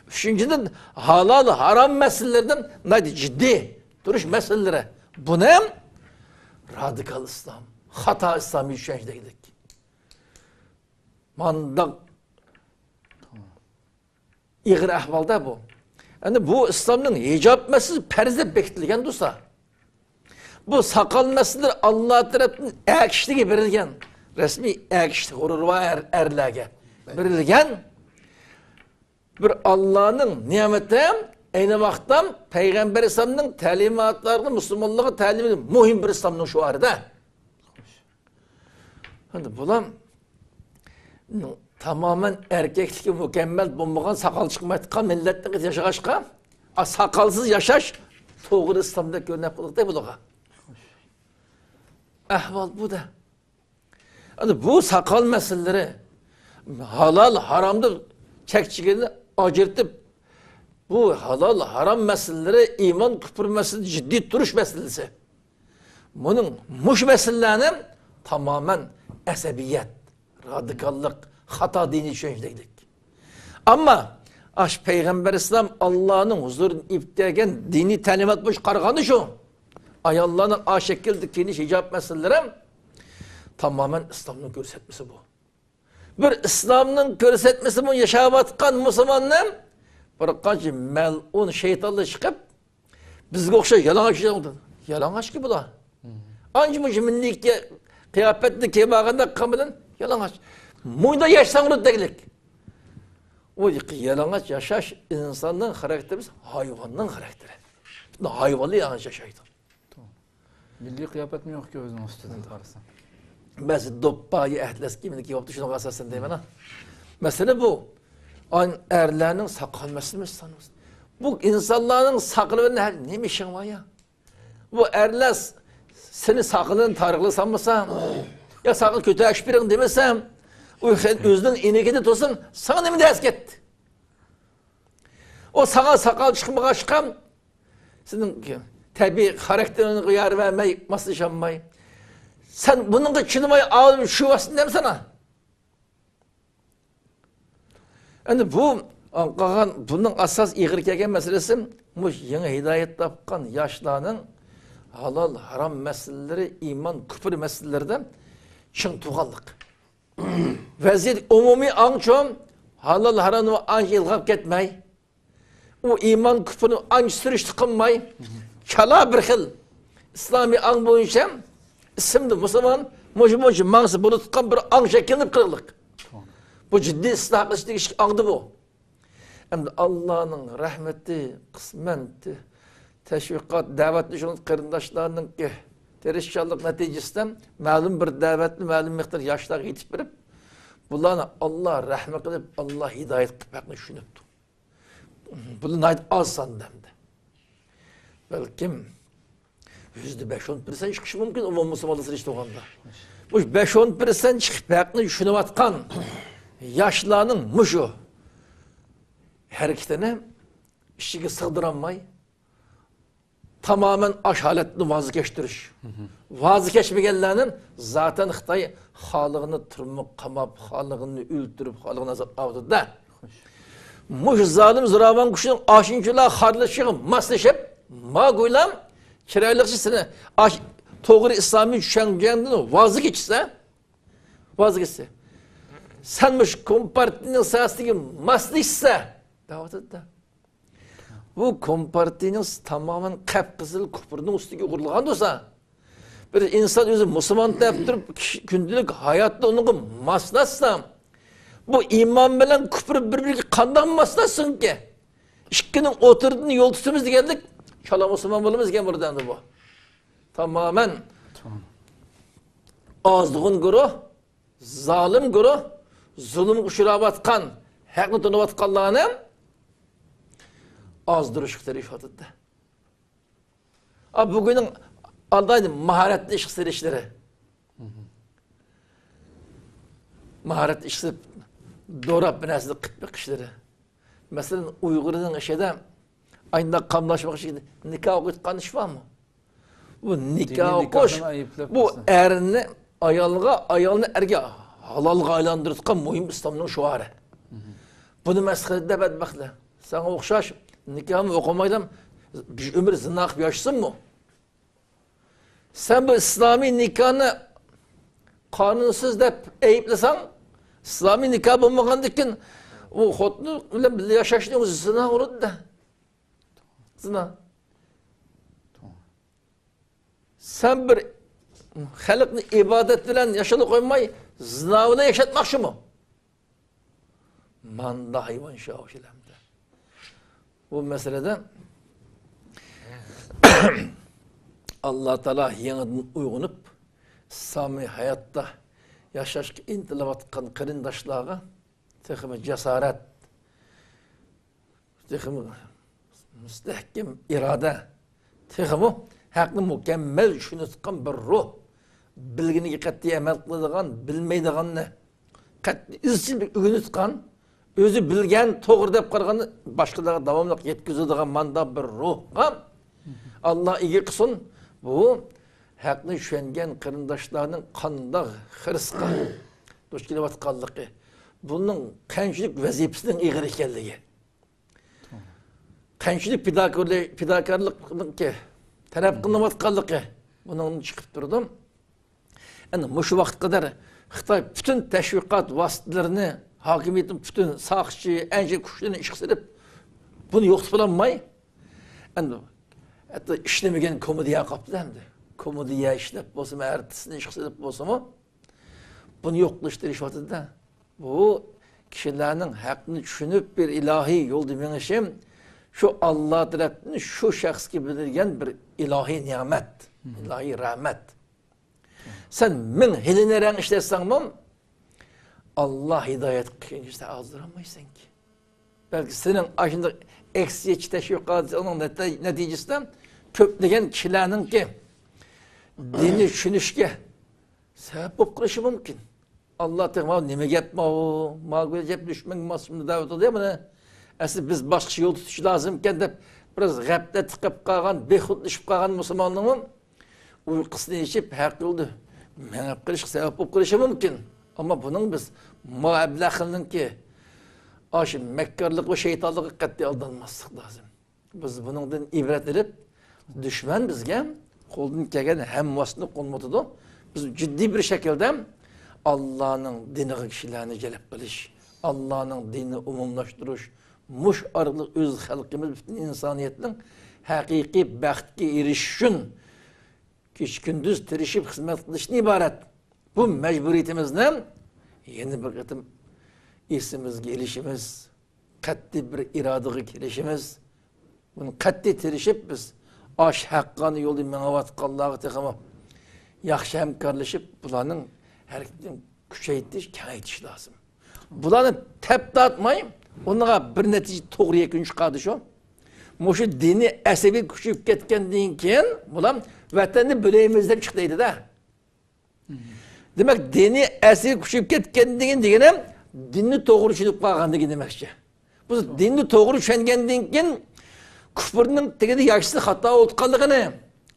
Üçüncüden halal haram meselelerden ciddi duruş meseleleri. Bu ne? Radikal İslam, hata İslami düşüncedeydik. Mandak iğir ahvalda bu. Yani bu İslam'ın hicab meselesi perzde bekleyen dursa. Bu sakal meseleleri Allah tarafından ekşiliğe verilgen, resmi ekşilik, hururva erlerge verilgen bir Allah'ın nimeti aynı vakti Peygamber İslam'ın talimatlarını Müslümanlığa talimini muhim bir İslam'ın şuarı da. Hani bulan tamamen erkekliği mükemmel bulmadan sakal çıkmaydıkan milletlik yaşaşka sakalsız yaşaş doğru İslam'da görünüp kılık da buluğa. Ahval bu da. Hani bu sakal meseleleri halal haramdır çekçigini acırtıp bu halal haram meseleleri iman küfür meselesi ciddi duruş meselesi. Bunun muş meselelerini tamamen esebiyet, radikallık, hata dini düşünceydik. Ama aş Peygamber İslam Allah'ın huzurunu iptegen dini talimat boş karganı şu. Ayallarının aşekildik dini hicap meseleleri tamamen İslam'ın görsetmesi bu. Bir İslam'ın görsetmesi bu yaşavatkan Müslümanın bir kanca melun şeytanla çıkıp bizge okşa yalan açıcı yalan aç ki bu da. Anca bu milli kıyafetli kebağında kamilin yalan aç. Muyda yaşsan onu degilik. O yalan aç yaşaş insanın karakterimiz hayvanın karakteri. Hayvanlı yalan yaşaydı. Milli kıyafet mi yok ki özünün üstünden tarısan? Mesela doppayı ehles kimini ki yaptı şunu asasın değil mi lan? Mesela bu. An erlerinin sakal meselesi sanırız. Bu insanların sakalı ne mişin var ya? Bu erler seni sakalın tarıklı sanmasam, ya sakal kötü aşpirin demesem, özünün inekede tutsun, sana ne mi ders gitti? O sana sakal çıkmaya çıkan, senin tabi karakterini kıyar vermeyi, maslaşanmayı. Sen bunun da çınımayı ağırmış şu vasın değil mi sana? Yani bu bunun asas iğirkegen meselesi bu yeni hidayet tapkan yaşlarının halal haram meseleleri, iman küfür meselelerden çın tuğallık. Vaziyet umumi ançom halal haramı anç ilgap ketmey. O iman küfürü anç sürüş tıkınmay. Çala bir xil İslami an boyunca isimli Müslüman mujmucu mansı bunu tıkan bir an şekilli kırılık. Bu ciddi ıslahlık iş andı bu. Hem de Allah'ın rahmeti, kısmenti, teşvikat, davetli şunun kırındaşlarının ki terişçalık neticesinden malum bir davetli, malum miktar yaşlar yetiştirip bunlarına Allah rahmet edip Allah hidayet kıpakını düşünüptü. Bunu nayet az sandemdi. Belki %5-10% çıkışı mümkün umum Müslümanlısı işte o anda. Bu 5-10% çıkıpakını düşünüvatkan yaşlarının muşu hareketine işçiye sığdıramay tamamen aşaletini vazgeçtiriş. Vazgeçmeyenlerinin zaten Xitay halığını tırmık kamap, halığını ültürüp, halığını azap avdı da. Muş zalim zıravan kuşunun aşıncılığa harlaşığı maslaşıp, mağuylam, kiraylıkçısını, doğru İslami düşünceğinden vazgeçse, senmiş Kompartinin sayesindeki maslaşsa, davet etti. Bu Kompartinin tamamen kapkızıl küfürünün üstüne kurulgan olsa, bir insan özü Müslüman deyip gündelik hayatta onu maslaşsa, bu iman bilen küfür birbirine kandan maslaşsın ki, İşkinin oturduğunu yol tutumuz geldik, şala Müslüman bulumuz gen buradan da bu. Tamamen azlığın güruh, zalim güruh, zulüm kuşurabatkan, hakkını tunuvatkanlarını azdırışıkları ifade etti. Bugünün aldaydı maharetli işleri. Maharetli işleri doğru bir nesli kıtmak işleri. Mesela Uygur'un işede aynı kamlaşmak için nikah okutkan iş var mı? Bu nikah okuş, bu erini ayalını erge halalga aylandırırken mühim İslam'ın şuarı. Bunu meskelede bedbakla. Sana okşaş, nikahımı okumayla bir ömür zınnak yaşasın mı? Sen bu İslami nikahını kanunsuz deyip eyiplesen, İslami nikah bulmagandıkken o hotunu ile yaşaştığınız zina olur da. Zina. Sen bir halkını ibadet bilen yaşalı koymayı zinavına yaşatmak şu mu? Manda hayvan şahşilemde. Bu meselede Allah Teala yeniden uygunup İslami hayatta yaşaşkı intilavatkan kırındaşlığa tekimi cesaret, tekimi müstehkim irade, tekimi hakkını mükemmel düşünütkan bir ruh, bilgini katli emel kılıdığan, bilmeydiğanını, katli izcil bir ünütkan, o'zi bilgan to'g'ri deb qaraganda boshqalarga davomli yetkazadigan manda bir ruhga Alloh ega qilsin. Bu haqni tushungan qarindoshlarning qandoq xirsqa duch kelayotganligi, buning qanchalik vazifasining ig'ir ekanligi, qanchalik fidokorlikniki taraf qilinayotganligi bundan chiqib turdim. Endi shu vaqtga qadar Xitoy bütün tashviqot vositalarini, hokimiyatning bütün soqchi, ancha kuchlarni ish qilib, buni yo'qotib olmay, endi hatto ishlamagan komediya qopdi endi. Komediya ishlab bo'lsa, artistni ish qilib bo'lsa-mu, buni yo'q qilishtirishyapti-da. Bu kishilarning haqni tushunib bir ilohiy yo'lda menishim, şu Allah tarafından şu şahsga berilgan bir ilohiy ne'mat, ilohiy rahmat. Sen min hilineren işletsangmi, Allah hidayet qilishda azdıramaysan ki. Belki senin aşında eksiyetçi teşviqatının neticesinde köpleyen kişilerinin ki dini düşünüşke sebep olup kılışı mümkün. Allah tekrar nime getme o, mağbircep düşmen masumda davet oluyor mu ne? Aslında biz başka yol tutuş lazımken de biraz gaflet tıkıp kalgan, behutlaşıp kalgan Müslümanlığın uykusunu içip hak yoldu. Menep kılış, sebep olup kılışı mümkün. Ama bunun biz muablağının ki aşı mekkarlık ve şeytanlık katli aldanmazlık lazım. Biz bunundan ibret edip düşman bizge koldan kegen hem vasını konmadıdı. Biz ciddi bir şekilde Allah'ın dini kişilerini celep kılış, Allah'ın dinini umumlaştırış, muş arılı öz halkımız bütün insaniyetin hakiki bəxtki erişişin kiç gündüz tirişip hizmet kılışın ibaret. Bu mecburiyetimizden yeni bir kıtım isimizge erişimiz, katli bir iradığı gelişimiz, bunu katli tirişip biz aş hakkını yolda menavatqanlığı tekama yaxşı hemkarlaşıp bulanın hareketini küçeytiş, kengaytiş lazım. Bulanı tep dağıtmayın, onlara bir netice doğru yakın çıkardı şu. Moşu dini esebi küçüp ketkendiğin keyin bulan vatanı böleğimizden çıktıydı da. Demek dini esebi küçüp ketkendiğin degene dinni doğru düşünüp kalgandığı demekçi. Bu dinni doğru düşüngendiğin keyin küfürünün tegede yaşlı hata oltkanlığını,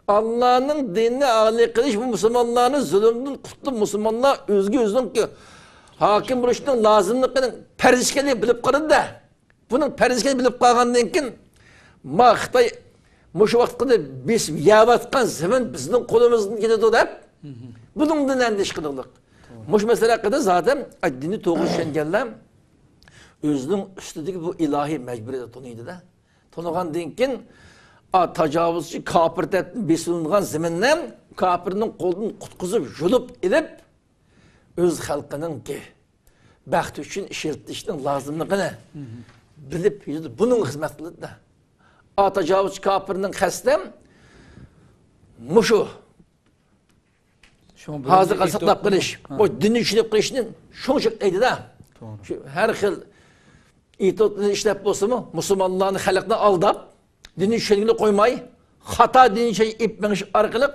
Allah'ın dinini âli kılış bu Müslümanların zulümden kutlu Müslümanlar özgü ki hakim buluşunun lazımlıkının perzişkeliği bilip kalın da bunun perzişkeliği bilip kalgandan keyin ma Xitay şu vaqtda biz yavatkan zaman bizning qo'limizdan ketadi deb buningdan andish qildik. Mush masala haqida zaten dinni to'g'ri tushunganlar o'zining ustidagi bu ilohiy majburiyatni tanıydı da. Tanıgandan keyin tajovuzchi kafir deb besilgan zamindan kafirning qo'lini qutqizib, yulib ilib öz xalqining ki baxt uchun ishlatishning lozimligini bilib buning xizmat qildi da. Tajovuzchi kafirning qasdam mushu hozir saqlab qilish, bu dinni tushunib qilishni shuncha deydi da. Shu har xil itotni ishlab bo'lsa-mu, musulmonlarni xalqni aldab, dinni tushunigini qo'ymay, xato dinni ipmenish orqali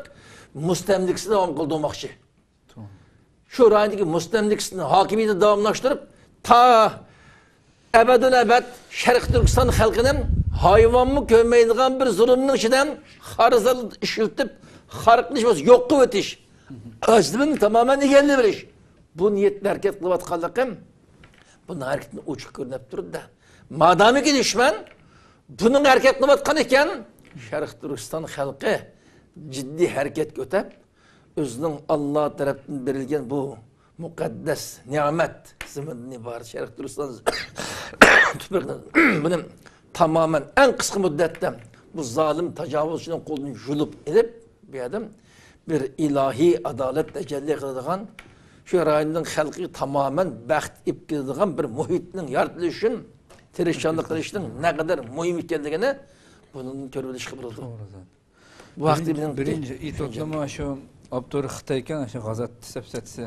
mustamlikasini davom qildirmoqchi. Şu rayındaki mustamlikasini hokimiyatni davomlashtirib, ta abadun abad Sharq Turkiston xalqining hayvonmi ko'maydigan bir zulmning ichidan xarizal ishiltib, xalqni yo'q qilib o'tish, aslini tamamen egallab olish. Bu niyatni harakat qilayotganligim bunun hareketini uçuk ko'rinib turdi. Madamiki düşman bunun harakat qilayotgan ekan, Sharq Turkiston xalqi ciddi hareket ko'tab, o'zining Alloh tarafdan berilgan bu muqaddas ne'mat zimindan iborat Sharq Turkiston buni tamamen en kısa müddette bu zalim tajovuzchining qo'lini yulib edip bu adam bir ilahi adalet tecelli qiladigan şu rayonning xalqi tamamen baxt ib keladigan bir muhitning yaratilishi uchun tirishchanlik qilishning ne kadar muhim ekanligini bunun ko'rilishga bo'ldi. Bu vaqtda birinchi itotlama şu Abdur Xitaykan şu g'azat sapsatsi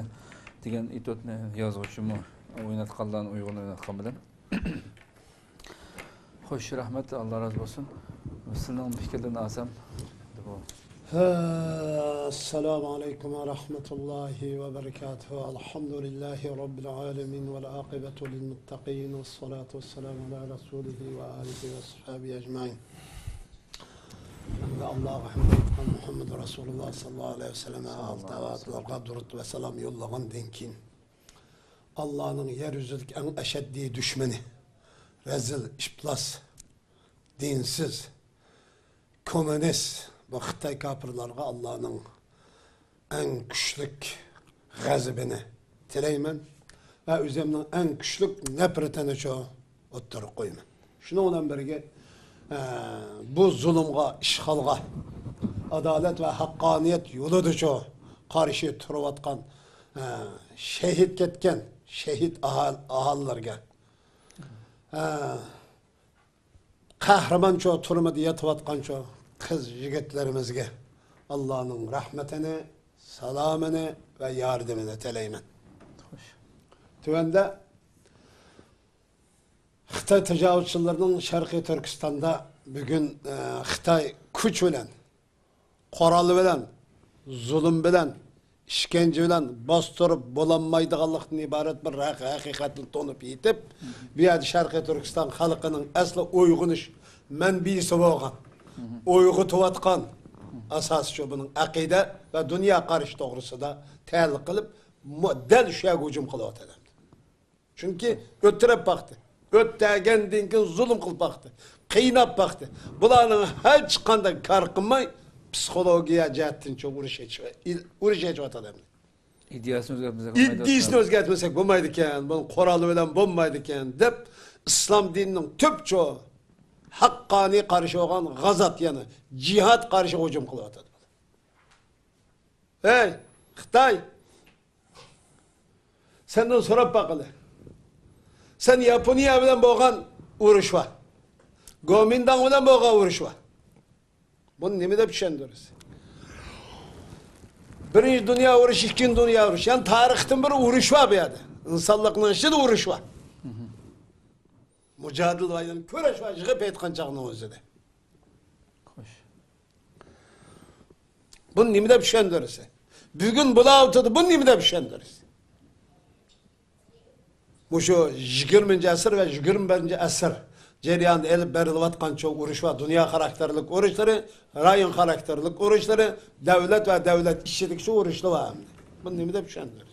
degan itotni yozuvchimi o'ynatganlarni uyg'un o'ynatgan bilan. Xo'sh, rahmat, Allah razı olsun. Sizning fikrlaringizni olsam, bu السلام عليكم ورحمة الله وبركاته. الحمد لله رب العالمين والعاقبة للمتقين والصلاة والسلام على رسوله وآله وصحبه أجمعين. الله محمد رسول الله صلى الله عليه وسلم altavad ve kadrut ve selam yollagan denkin. Allah'ın yeryüzündeki en eşeddi düşmeni, rezil, iflas, dinsiz, komünist, bu Xitay kapırlarga Allah'ın en güçlük gazibini tileymen ve üzerinden en güçlük nefretini çoğu oturup koyman. Şuna olan birge bu zulümga, işgalga, adalet ve hakkaniyet yoludur çoğu karşı turuvatkan, şehit ketken, şehit ahallarga, kahraman çoğu turmadı yatıvatkan çoğu kız yigitlerimizge Allah'ın rahmetini, salamını ve yardımını teleymen. Tüvende Xitay tecavüzçilerinin Şarkı Türkistan'da bugün Xitay kuch bilen, qoralı bilen, zulüm bilen, işkence bilen bastırıp bulanmaydıganlıktan ibaret bir hakikatini tonup yitip bu yerda Şarkı Türkistan halkının asli uyg'unish manbisi bo'lgan, uyg'utayotgan asas şu bunun akide ve dünya qarshi to'g'risida tahlil qilib dal shu yerga hujum qilyapti. Çünkü o'tirib baktı. Öttegendan keyin zulüm qilib baktı. Qiynab baktı. Bularning hech qanday kar qilmay psixologiya jihatdan urush echyapti. İddiasini o'zgartmasak bo'lmaydi ekan, bu qo'rali bilan bo'lmaydi ekan deb islom dinining tüp çoğu haqqani qarshi olgan g'azat yani jihad qarshi hujum qilyapti. Hey, Xitoy. Senden so'rab baqili. Sen Yaponiya bilan bo'lgan urush var. Gomindan bilan bo'lgan urush var. Buni nima deb tushundirasiz? Birinchi dunyo urushi, ikkinchi dunyo urushi. Yani tarixdan bir urush var bu yerda. İnsanlıkning ichida urush var. Mücadil var yani kurash var, yig'ib aytgan chaqning o'zida. Xo'sh. Buni nima deb tushundirasiz? Bugun bular o'tadi, buni nima deb tushundirasiz? Bu şu 20. asır ve 21. asır ceryanında elip berilatkan çok uruş var. Dünya karakterlik uruşları, rayon karakterlik uruşları, devlet ve devlet işçilik şu uruşlu var. Bunu neymi de pişendir.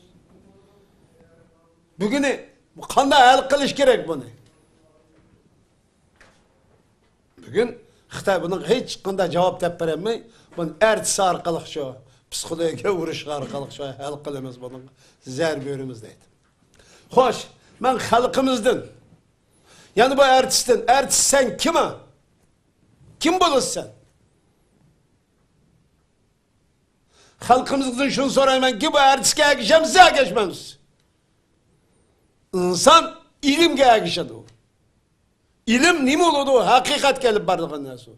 Bugünü bu kanda el kılış gerek bunu. Bugün Xitay bunun hiç kanda cevap tep veremey. Bunun ertisi arkalık şu, psikolojiye uruş arkalık şu, el kılımız bunun zerbörümüzdeydi. Hoş. Ben halkımızdan, yani bu artistin, artist sen kime? Kim bulursun sen? Halkımızdan şunu sorayım ben ki bu artistke geçeceğim, size geçmemiz. İnsan ilimge geçedi o. İlim nime oldu? Hakikat gelip bardığından sonra.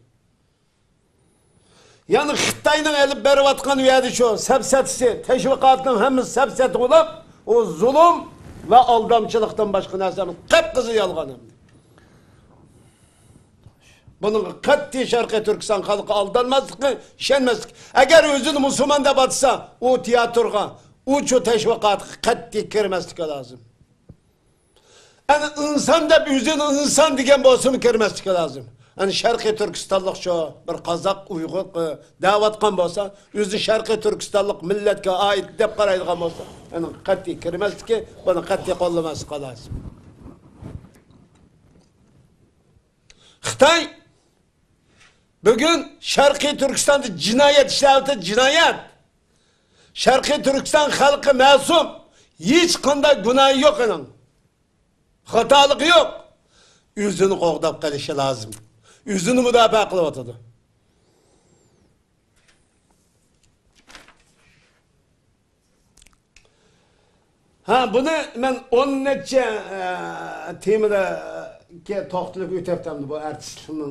Yani Xitay'ın elip berivatkan üyedi şu, sepsetisi, teşvikatının hemiz sepseti olup, o zulüm ve aldamçılıktan başka nesinin kıpkızı yalganım. Bunun katli Şarkı Türkistan halkı aldanmazlık, şenmezlik. Eğer özünü Müslüman da batsa, o tiyatroga, o teşvikat katli kirmezlik lazım. Yani insan da özünü insan diyen bozumu kirmezlik lazım. Yani Şarkı Türkistanlık şu, bir Kazak, Uygur, davatkan bolsa, özü Şarkı Türkistanlık milletke ait dep qaraydigan bolsa, yani katli kirmezlik ki, bunu katli qollaması lazım. Xitay, bugün Şarkı Türkistan'da cinayet işlevdi, cinayet. Şarkı Türkistan halkı masum, hiç qanday günahı yok onun. Hatalık yok. Yüzünü qoğdap qilishi lazım. Yüzünü müdafaa qilib o'tadi. Ha bunu men 10 necha temada to'xtalib o'tyapman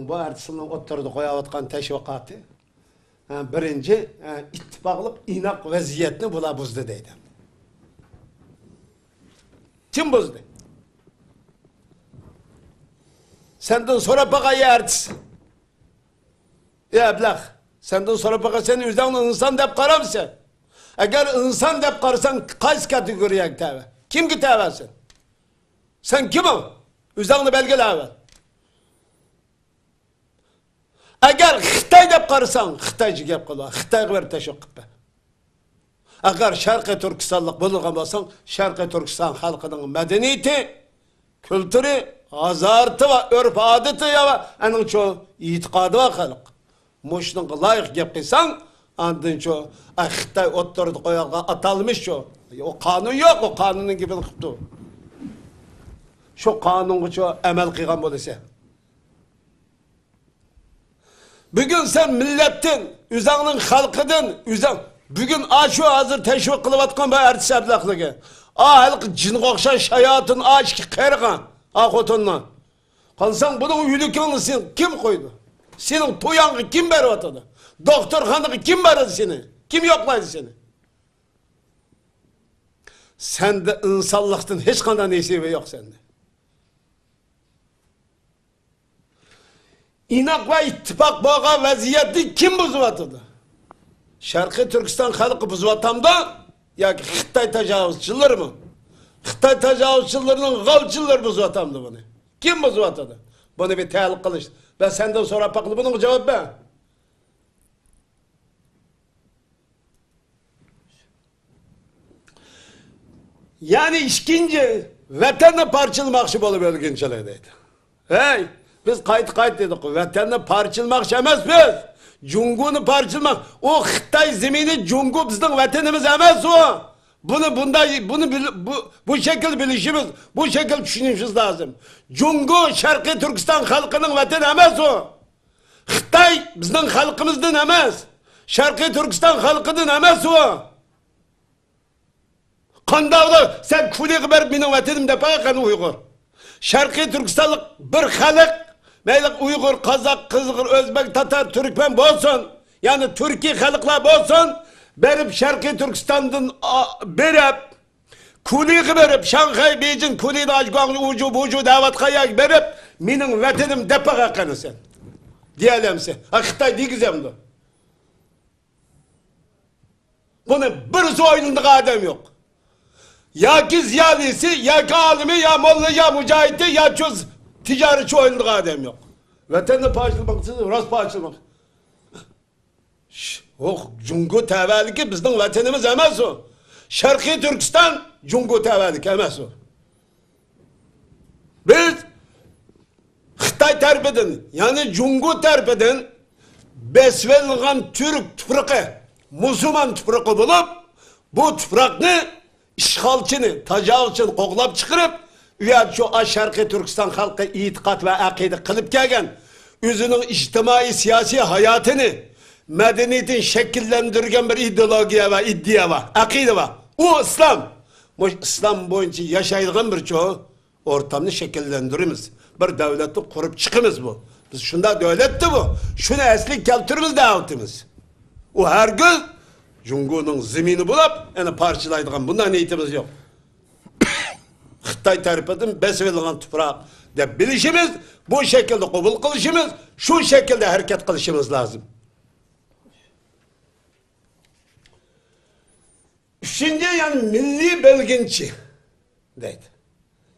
bu artistning o'ttirdi qo'yayotgan tashviqoti. Birinchi ittifoqlik inoq vaziyatni bular buzdi deydi. Kim buzdi? Senden sonra bakaya artist. Ya ablah, Senden sonra baka seni üzerine insan dep karamsın. Eğer insan dep karsan kaç kategoriye giteve? Kim gitevesin? Sen kimim? Üzerine belgele abi. Eğer Xitay dep karsan, Xitaycı gep kıla. Xitay'a verip teşekkür be. Eğer Şarkı Türkistanlık bulurgan olsan, Şarkı Türkistan halkının medeniyeti, kültürü, azartı ve örf adeti ya ve onun çoğu itikadı ve halk. Muşnun layık gep kıysan, andın çoğu, Xitay oturdu koyağa atalmış çoğu. O kanun yok, o kanunun gibi kıptı. Şu kanunu çoğu emel kıygan bolası. Bugün sen milletin, üzerinin halkıdın, bugün şu hazır teşvik kılıvatkan bu ertis ablaklığı. Halk cin kokşan şayatın ki kırgan, kotunla. Kalsan bunun ülükünü sen kim koydu? Senin toyanı kim beri atadı? Doktorhanı kim beri seni? Kim yoklaydı seni? Sende insanlıktın hiç kadar nesibi yok sende. İnak ve ittifak bağa vaziyeti kim buzuvatıdı? Şarkı Türkistan halkı buzuvatamda ya ki Xitay tecavüzçüleri mı? Xitay tecavüzçülerinin gavcıları buzuvatamdı bunu. Kim buzuvatıdı? Bunu bir tehlik kılıç. Ben senden sonra baklı bunun cevap ben. Yani işkinci vatanı parçalamakçı bolup ölgünçelerdeydi. Hey! Biz kayıt dedik. Vatanı parçalamakçı emez biz. Cungunu parçalamak. O Xitay zemini Cungu bizden vatanımız emez o. Bu şekil bilişimiz, bu şekil düşünüşümüz lazım. Cungu Şarkı Türkistan halkının vatanı emez o. Xitay bizden halkımızdan emez. Şarkı Türkistan halkının emez o. Kandavda sen kuliği verip benim vatanım depa kan Uygur. Şarkı Türkistanlık bir halk, meylik Uygur, Kazak, Kızgır, Özbek, Tatar, Türkmen bolsun, yani Türkiye halklar bolsun, berip Şarkı Türkistan'dan berip, kuliği verip, Şanghay, Beijing, kuliği de Ajguang, ucu, bucu, davat kayak berip, benim vatanım depa kanı sen. Diyelim sen. Xitay diyeceğim de. Bunu birisi oyununda adam yok. Ya ki ziyadisi, ya ki alimi, ya molla, ya mücahidi, ya çöz ticaretçi oyununda adam yok. Vatanı parçalamak, rast parçalamak. Cungu teveliki bizden vatanımız emez o. Şarkı Türkistan, Cungu teveliki emez o. Biz Xitay terpedin, yani Cungu terpedin, besvelgan Türk tüfraqı, Müslüman tüfraqı bulup, bu tüfraqını işgalçını, tacavuzçını qoğlap çıkırıp, şu Şarkı Türkistan halkı itikat ve akide kılıp gelgen, özünün içtimai siyasi hayatını, medeniyetin şekillendirgen bir ideologiya ve iddia var, akide var. O İslam. Bu İslam boyunca yaşayılgan bir çoğu ortamını şekillendirimiz. Bir devleti kurup çıkımız bu. Biz şunda devletti bu. Şunu eslik keltürümüz davetimiz. O her gün Cungu'nun zemini bulup yani parçalaydıgan bundan niyetimiz yok. Xitay terpedin besverilgan tuprak de bilişimiz, bu şekilde kabul kılışımız, şu şekilde hareket kılışımız lazım. Üçüncü yani milli bölgünçü deydi.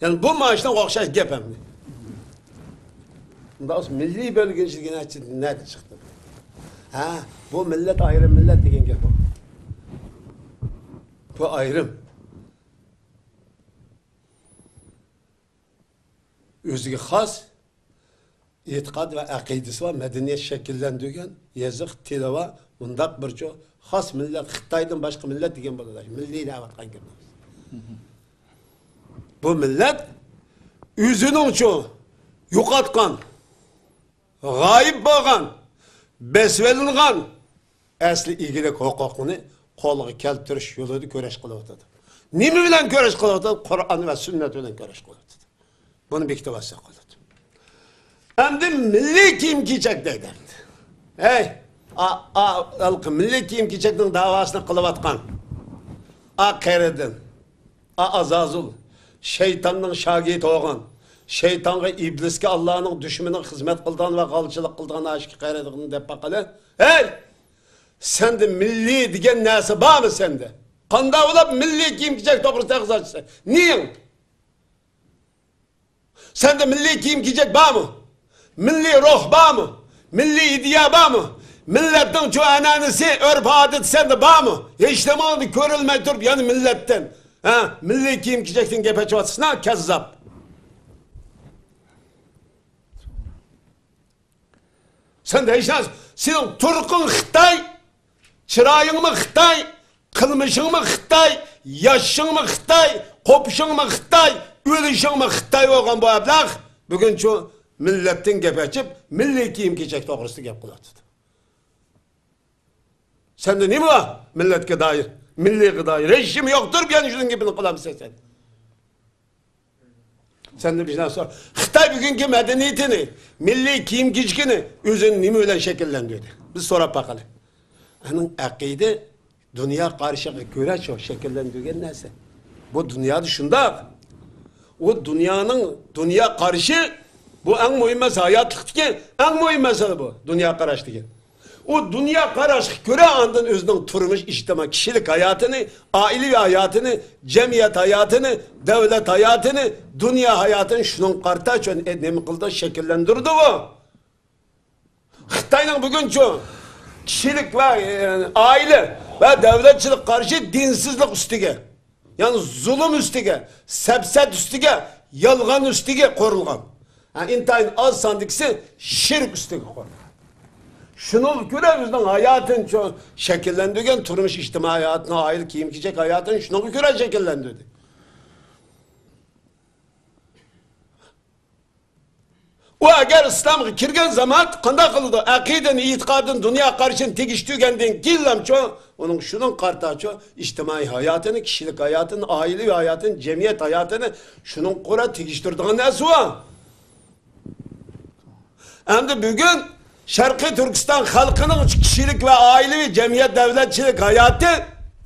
Yani bu maaştan okşaş gepemdi. Bundan sonra milli bölgünçü nerede çıktı? Ha, bu millet ayrı millet degen gep. Bu ayrım. Özüge has itikad ve akidesi var, medeniyet şekillendirgen, yazık, tili var, bundak bir çoğu has millet, Xitay'dan başka millet degen bolalar. Milli davatkan gibi. Bu millet özünün çoğu yuqatkan, gayip bolgan, besvelingan, asli igilik hukukunu qo'lga keltirish yo'lida kurash qilyotadi. Nima bilan kurash qilyotadi? Qur'on va sunnat bilan kurash qilyotadi. Buni bekitib olsa qoladi. Endi milliy kiyim-kechak deydi. Hey, halq milliy kiyim-kechakning davosini qilayotgan. Qaridan, azazul, shaytonning shogirdi bo'lgan, shaytonga, iblisga Allohning dushmaniga xizmat qilgan va g'alchilik qilgan ashki qaridigini deb baqala. Hey, Sende milli degan narsa bormi sende? Qanday bo'lib milliy kiyim kechak to'g'risida qizachisan? Niye? Sende milliy kiyim kechak bormi? Milliy ruh bormi? Milliy ideya bormi? Milletning şu ananesi, örf adet sende bormi? Hech nimani ko'rilmay turib, yani milletten. Ha, milliy kiyim kechakdan gapirib na kazzab. Sen de hech narsa, sening turqin Xitoy, chiroyingmi Xitoy, qilmishingmi Xitoy, yashashingmi Xitoy, qo'pishingmi Xitoy, o'lishingmi Xitoy bo'lgan bu ablah bugun shu millatdan gapirib, milliy kiyim kechak to'g'risida gap qiladi. Sende nima var milletga dair, milliga dair hechim yo'qdir, yani shuning gapini qilamsan sen. Sen de bir şey sor. Xitoy bugungi madaniyatini, milliy kiyim kechkini o'zini nima bilan shakllantirdi? Biz so'rab bakalım. Aning aqida dunyo qarishiga ko'ra shakllantirgan narsa. Bu dunyoda shundoq. O dünya qarishi bu eng muhim masala, hayotlikdagi eng muhim masala bu, dunyo qarashdagi. O dünya qarashiga ko'ra ondan o'zining turmush, ijtimoiy, kishilik hayotini, oilaviy hayotini, jamiyat hayotini, davlat hayotini, dunyo hayotini shuning qarta uchun nima qildi, shakllantirdi u. Xitoyning buguncha kishilik va oila va davlatchilik qarshi dinsizlik ustiga, yani zulm ustiga, sabsat ustiga, yolg'on ustiga qurilgan. İntayin az sandıksı şirk ustiga qurilgan. Şunu göre bizden hayatın çok şekillendirgen turmuş içtimai hayatına, aile kiyim kiyecek hayatın şunu göre şekillendirdi. O eğer İslam'a kirgen zaman kanda kıldı. Akiden, itikadın, dünya karşın tekiştüğünden killam çok. Onun şunun karta çok içtimai hayatını, kişilik hayatını, aile hayatını, cemiyet hayatını şunun kura tekiştirdiğin nesi var? Hem de bugün Şarkı Türkistan halkının kişilik ve ailevi cemiyet devletçilik hayatı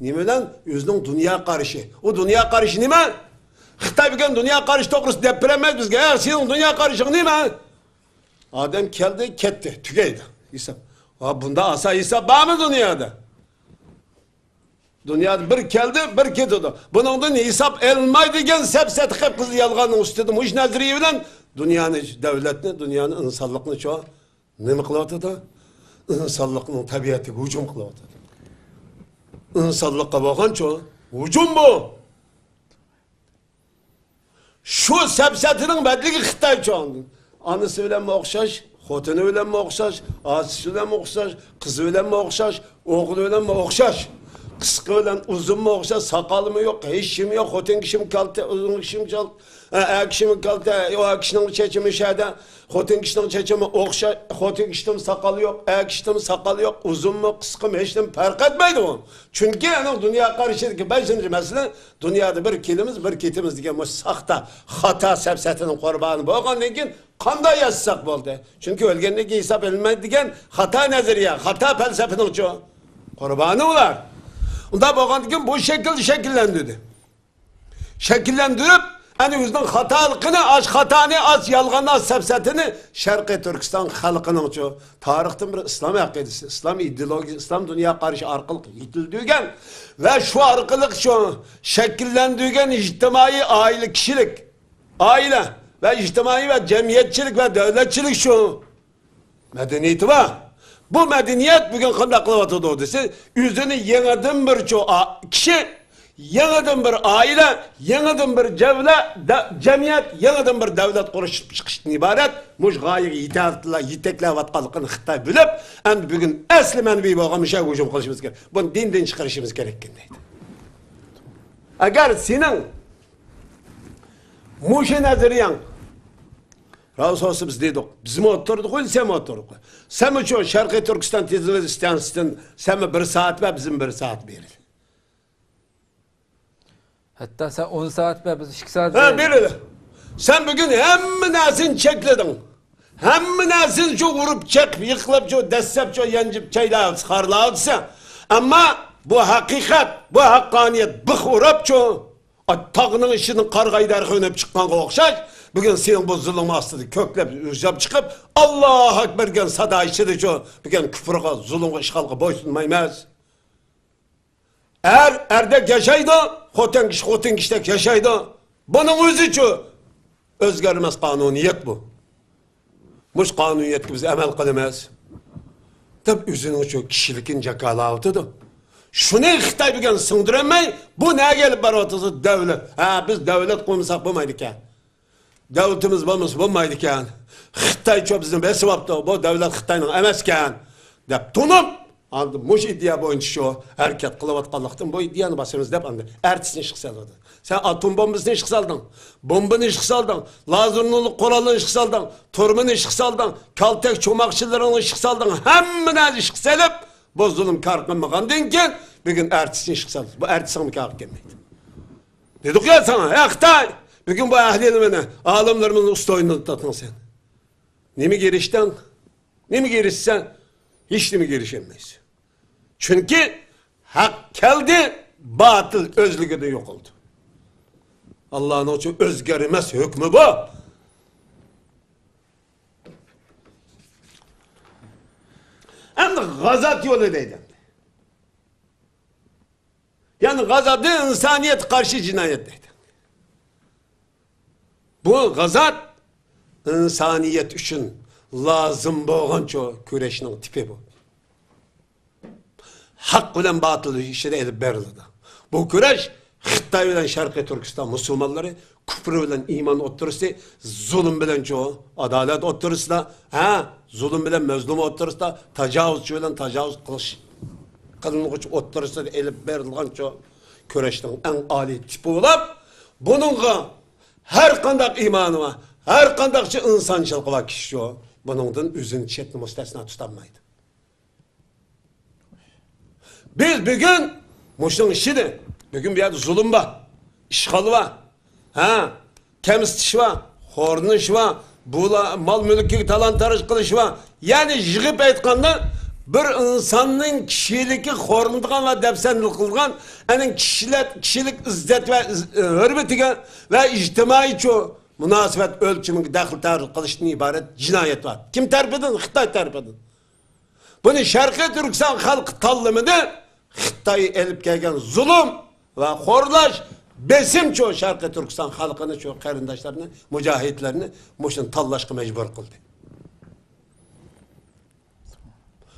nimeden? Özünün dünya karışı. O dünya karışı nime? Xitay bugün dünya karışı doğrusu depremez bizge. Eğer senin dünya karışın nime? Adem geldi, ketti, tükeydi. İsa. Bunda asa İsa var mı dünyada? Dünyada bir geldi, bir gitti. Bunun hesap elmay degen sepset hep kızı yalganın üstüde. Muş naziriye bilen dünyanın devletini, dünyanın insanlıkını çoğu nima qilyapti da? İnsanlıkning tabiatiga hujum qilyapti. İnsanlıkka bo'lgancha hujum bu. Shu sabsatining badligi Xitoy cho'ndi. Anasi bilan o'xshash, xotini bilan o'xshash, otasi bilan o'xshash, qizi bilan o'xshash, o'g'li bilan o'xshash. Qisqa bilan uzunmi o'xshash, soqolimi yo'q, hech kim yo'q, xotin kishim kalta, uzun kishim kalta. Kişinin kalta, o kişinin çeçimi şeyde, xotin kişinin çeçimi okşa, xotin kişinin sakalı yok, kişinin sakalı yok, uzun mu, kısa mı, hiç fark etmeydi o. Çünkü yani dünya karışıdaki 5. mesele, dünyada bir kelimiz, bir ketimiz diye bu sakta, hata sepsetinin kurbanı boğan dekin, kanda yazsak oldu. Çünkü ölgendeki hesap edilmedi diken, hata nazariye, hata felsefenin çoğu kurbanı olar. Onda boğan dekin bu şekillendirdi. Şekillendirip, hani özünün hatalıkını, az hatanı, az yalganı, az sepsetini Şarkı Türkistan halkının çoğu tarihten bir İslam akidesi, İslam ideolojisi, İslam dünya karşı arkalık yitildiğen ve şu arkalık çoğu şekillendiğen içtimai aile kişilik, aile ve içtimai ve cemiyetçilik ve devletçilik çoğu medeniyeti var. Bu medeniyet bugün kanda kılavatı doğduysa yüzünü yeniden bir çoğu kişi yanıdan bir aile, yanıdan bir cemiyet, yanıdan bir devlet kuruşup çıkıştan ibaret, muş gayet yeteklevatkalıkını Xitay bilip, hem bugün asli menbi boğan bir şey hücum kılışımız gerek. Bunu dinden çıkarışımız gerekkendeydi. Eğer senin muşu nazariyan, Rasul biz dedik, biz mi oturduk, sen mi oturduk? Sen mi çoğu Şarkı Türkistan teziniz isteyensin, sen mi bir saat ve bizim bir saat verir. Hatta sen 10 saat ve biz 2 saat verir. Sen bugün hem nasin çekledin. Hem nasin şu vurup çek, yıkılıp şu dessep şu yancıp çayla çıkarladısa. Ama bu hakikat, bu hakkaniyet, bık uğrap şu tağının işinin kargaydarı önüp çıkkan okşaş. bugün senin bu zulüm astı köklep ürjap çıkıp Allah Ekber gen sada içidi şu bugün küfürge zulümge işgalge boysunmaymaz. Erdek yaşaydı, hoten kişitek yaşaydı. Bunun özü şu özgermez kanuniyet bu. Muş kanuniyet biz emel kılamaz. Tabi özünün şu kişilikin cakalavıtıdır. Şunu Xitay bugün sındıramay, bu ne gelip baratısı devlet. Ha biz devlet koymasak bulmaydık ya. Devletimiz bulmaydık ya. Xitay çok bizim besivaptı, bu devlet Xitay'ın emesken. Dep tunup, andı muş iddia boyunca şu hareket kılavatkallıktın, bu iddianı basıyoruz dep andı. Ertisini şıksaldı. Sen atom bombasını şıksaldın, bombanı şıksaldın, lazurnuluk koralını şıksaldın, turmunu şıksaldın, kaltek çomakçılarını şıksaldın, hemmine şıksalıp, bu zulüm karkınmağından ki bugün ertesini şıksaldı. Bu ertesini kark gelmeydi. Dedik ya sana, Xitay, bugün bu ahliyelimine, alimlerimizin usta oyununu tatın sen. Ne mi girişten, ne mi girişsen, hiç de mi girişemeyiz. Çünkü hak geldi, batıl özlüğü de yok oldu. Allah'ın o için özgerimez hükmü bu. Hem de gazat yolu deydim. Yani gazatı insaniyet karşı cinayet deydim. Bu gazat insaniyet için lazım boğan çoğu küreşinin tipi bu. Hak ile batılı işe de elip verildi. Bu küreş Xitay bilen Şarkı Türkistan Müslümanları küfür bilen iman oturursa zulüm bilen çoğu adalet oturursa zulüm bilen mezlum oturursa tecavüzcü bilen tecavüz kılış kılınık oturursa elip verilgan çoğu küreştin en âli tipi olup bununla her kandak imanı var her kandakçı insançılık var kişi o bunundan üzün çetni müstesna tutanmaydı. Biz bugün muşun işini bugün bir yerde zulüm var, işgal var, kemistiş var, hornuş var, buğla, mal mülkü talantarış kılış var. Yani yığıp aytqanda bir insanın kişiliği hornudgan ve depsenlik kılgan, yani kişilik izzet ve hürmetine ve ictimai çoğu münasebet ölçümün dahil tarih kılıştan ibaret cinayet var. Kim terp edin? Xitay terp edin. Bunu Şarkı Türkistan halkı tallımını Xitay'ı elip gelgen zulüm ve horlaş besim çoğu Şarkı Türkistan halkını çoğu karindaşlarını, mücahitlerini muşun tallaşkı mecbur kıldı.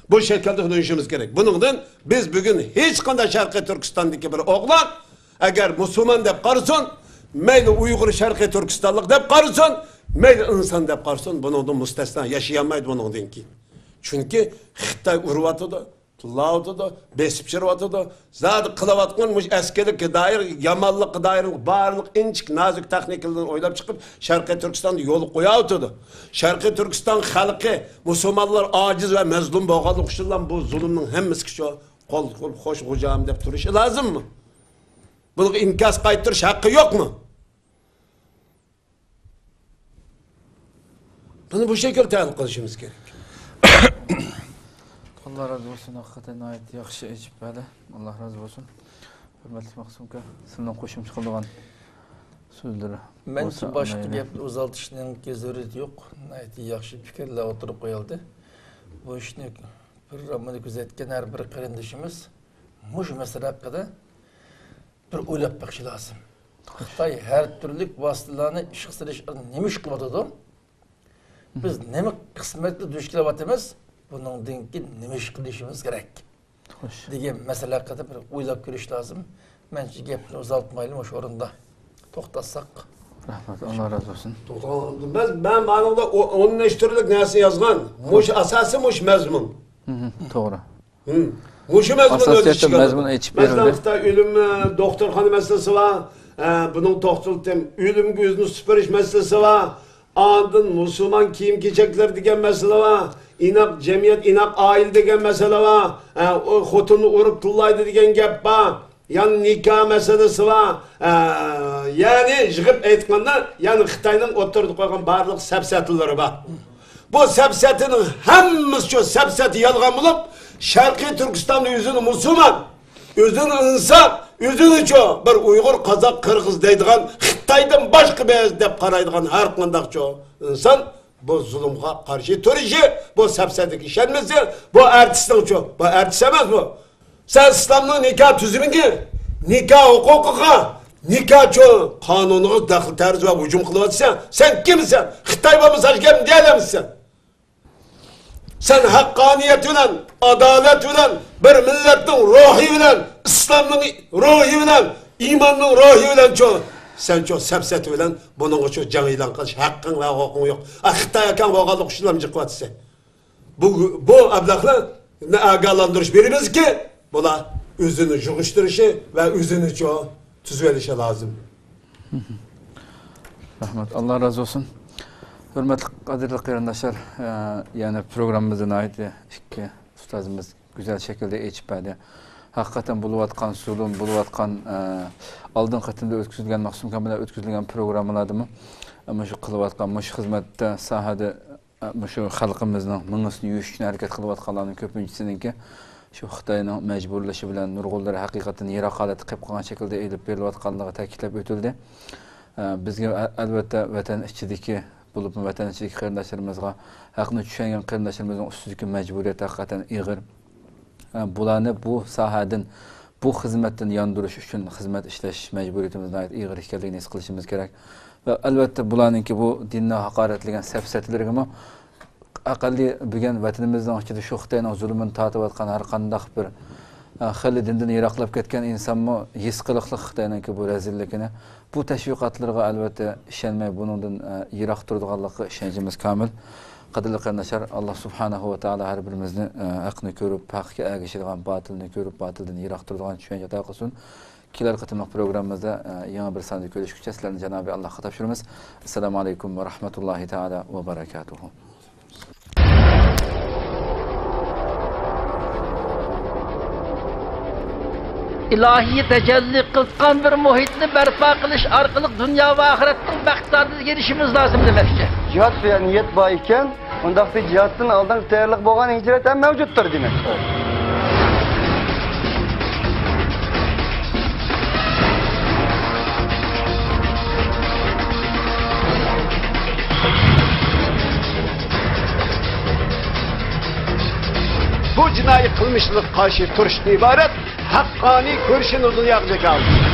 Bu şekilde dönüşümüz gerek. Bunundan biz bugün hiç kanda Şarkı Türkistan'daki bir oğlan eğer Müslüman deyip karısın, meyli Uygur Şarkı Türkistanlık deyip karısın, meyli insan deyip karısın, bunundan müstesna yaşayamaydı bunundan ki. Çünkü Xitay urvatıdı, Lavdıdı, besipçirvatıdı, zaten kılavatkanmış eskelik dair, yamallık dair, bağırlık, inçik, nazik tekniklerden oylap çıkıp Şarkı Türkistan'da yolu koyuyordu. Şarkı Türkistan halkı, Müslümanlar aciz ve mezlum boğalı kuşulan bu zulümün hemmisi kişi kol hoş hocam deyip duruşu lazım mı? Bunu inkas kayıttırış hakkı yok mu? Bunu bu şekilde tahlil kılışımız gerek. Allah razı olsun. Hakikaten ait yaxşı ecib bəli. Allah razı olsun. Hürmetli Mahsumka, sizden qo'shimcha qilgan so'zlari. Menimcha boshqa gapni uzaltishning zarurati yo'q. Yaxshi fikrlar o'tirib qo'yildi. Bu ishni programmani kuzatgan har bir qarindoshimiz mush masala haqida bir o'ylab baqishi lozim. Xitoy har turli vositalarni ishga solishga nima ish qilyotdi? Biz nima qismatli duch kelyapmiz? Bundan keyin nima ish qilishimiz kerak degan masala haqida bir o'ylab ko'rish lozim. Menimcha gapni uzaltmaylik o'sha o'rinda to'xtatsak. Rahmat, Allah razı olsun. Ben bana 13 türlük neyse yazgan. Muş asası muş mezmun. Doğru. Muşu mezmun Asasiyeti mezmun içip verildi. Mesela ölüm doktorxana meselesi var. Bunun doktorlukta ölüm gözünü süpürüş meselesi var. Andın Müslüman kiyim giyecekler diyen mesele var. İnak cemiyet, inak aile diyen mesele var. O xotunu urup tullaydı diyen gap var. Yani nikah meselesi var. Yani jığıp aytqanda, yani Xitayning o'tirib qo'ygan barliq sapsatillari var. Bu sapsatının hemmisi şu sapsatı yalgan bulup, Şarkı Türkistan'da yüzünü Müslüman, yüzünü insan, yüzünü şu bir Uygur, Kazak, Kırgız deydiğen Xitay Xitaydan başqa bez deb qaraydigan har qanday inson bu zulmga qarshi turishi, bu sapsadik ishlanmasi, bu artistning bu artist emas bu. Sen İslamning nikah tuzimiga, nikah huquqiga, nikah qonuniga daxl tarz va hujum qilyapsan. Sen kimsan? Xitoy bo'lmasa kim deyapsan? Sen haqqoniyat bilan, adolat bilan, bir millatning ruhi bilan, İslamning ruhi bilan, imonning ruhi bilan sen sapsat bilan buning uchun jang e'lon qilish haqqing va huquqing yo'q. Xitoy ekan bo'lganlik shularni jiqyapsa. Bu ablaqlarni ogohlantirish berimizki, bular o'zini yig'ishtirishi va o'zini tuzib olishi lozim. Rahmat. Allah razı olsun. Hürmetli kadirli qarindoshlar, yani programımızın ait iki ustazımız güzel şekilde geçipedi. Hakikaten buluvatkan zulüm, buluvatkan aldın katında ötküzülgen, maksum kamila ötküzülgen programılardı mı? Ama şu kılıvatkan, şu hizmette sahada, şu halkımızın mınısını yürüyüşünü hareket kılıvatkanlarının köpüncüsününki şu Xitayning mecburlaşı bilen nurgulları hakikaten yirak haleti qilib qolgan şekilde eğilip berilayotganligi ta'kidlab o'tildi. Bizga albatta vatan ichidagi bo'lib vatan ichidagi qarindoshlarimizga haqni tushungan qarindoshlarimizning ustidagi majburiyati haqiqatan ig'ir. Bularni bu sohadan bu xizmatdan yondirish uchun xizmat ishlash majburiyatimizdan ig'ir ekanligini his qilishimiz kerak. Va albatta bularningki bu dinni haqoratlagan safsatlarga aqalli bo'lgan vatanimizning ichida shu Xitoyning zulmini tortayotgan har qanday bir xilli dindan yiroqlab ketgan insonmi his qiliqli Xitoyningki bu razilligini bu tashviqotlarga albatta ishonmay buningdan yiroq turadiganligi ishonchimiz komil. Qadrli qarindoshlar, Alloh subhanahu va taolo har birimizni haqni ko'rib, haqqa ergashadigan, botilni ko'rib, botildan yiroq turadigan tushuncha ato qilsin. Kelar qatimliq programmamizda yangi bir sonda ko'rishguncha sizlarni Janobi Allohga topshiramiz. Assalomu alaykum va rahmatullohi taala va barakatuh. İlahi tecelli kılkan bir muhitni berpa qilish orqali dunyo va oxiratning baxtlarga erishimiz lozim demoqchi. Cihat ve niyet bayken, ondaqda cihatdan aldan tayyorlik bo'lgan hicret ham mavjuddir demek. Bu cinayi kılmışlık karşı turuştan ibaret hakkani görüşünü dünyaya kaldı.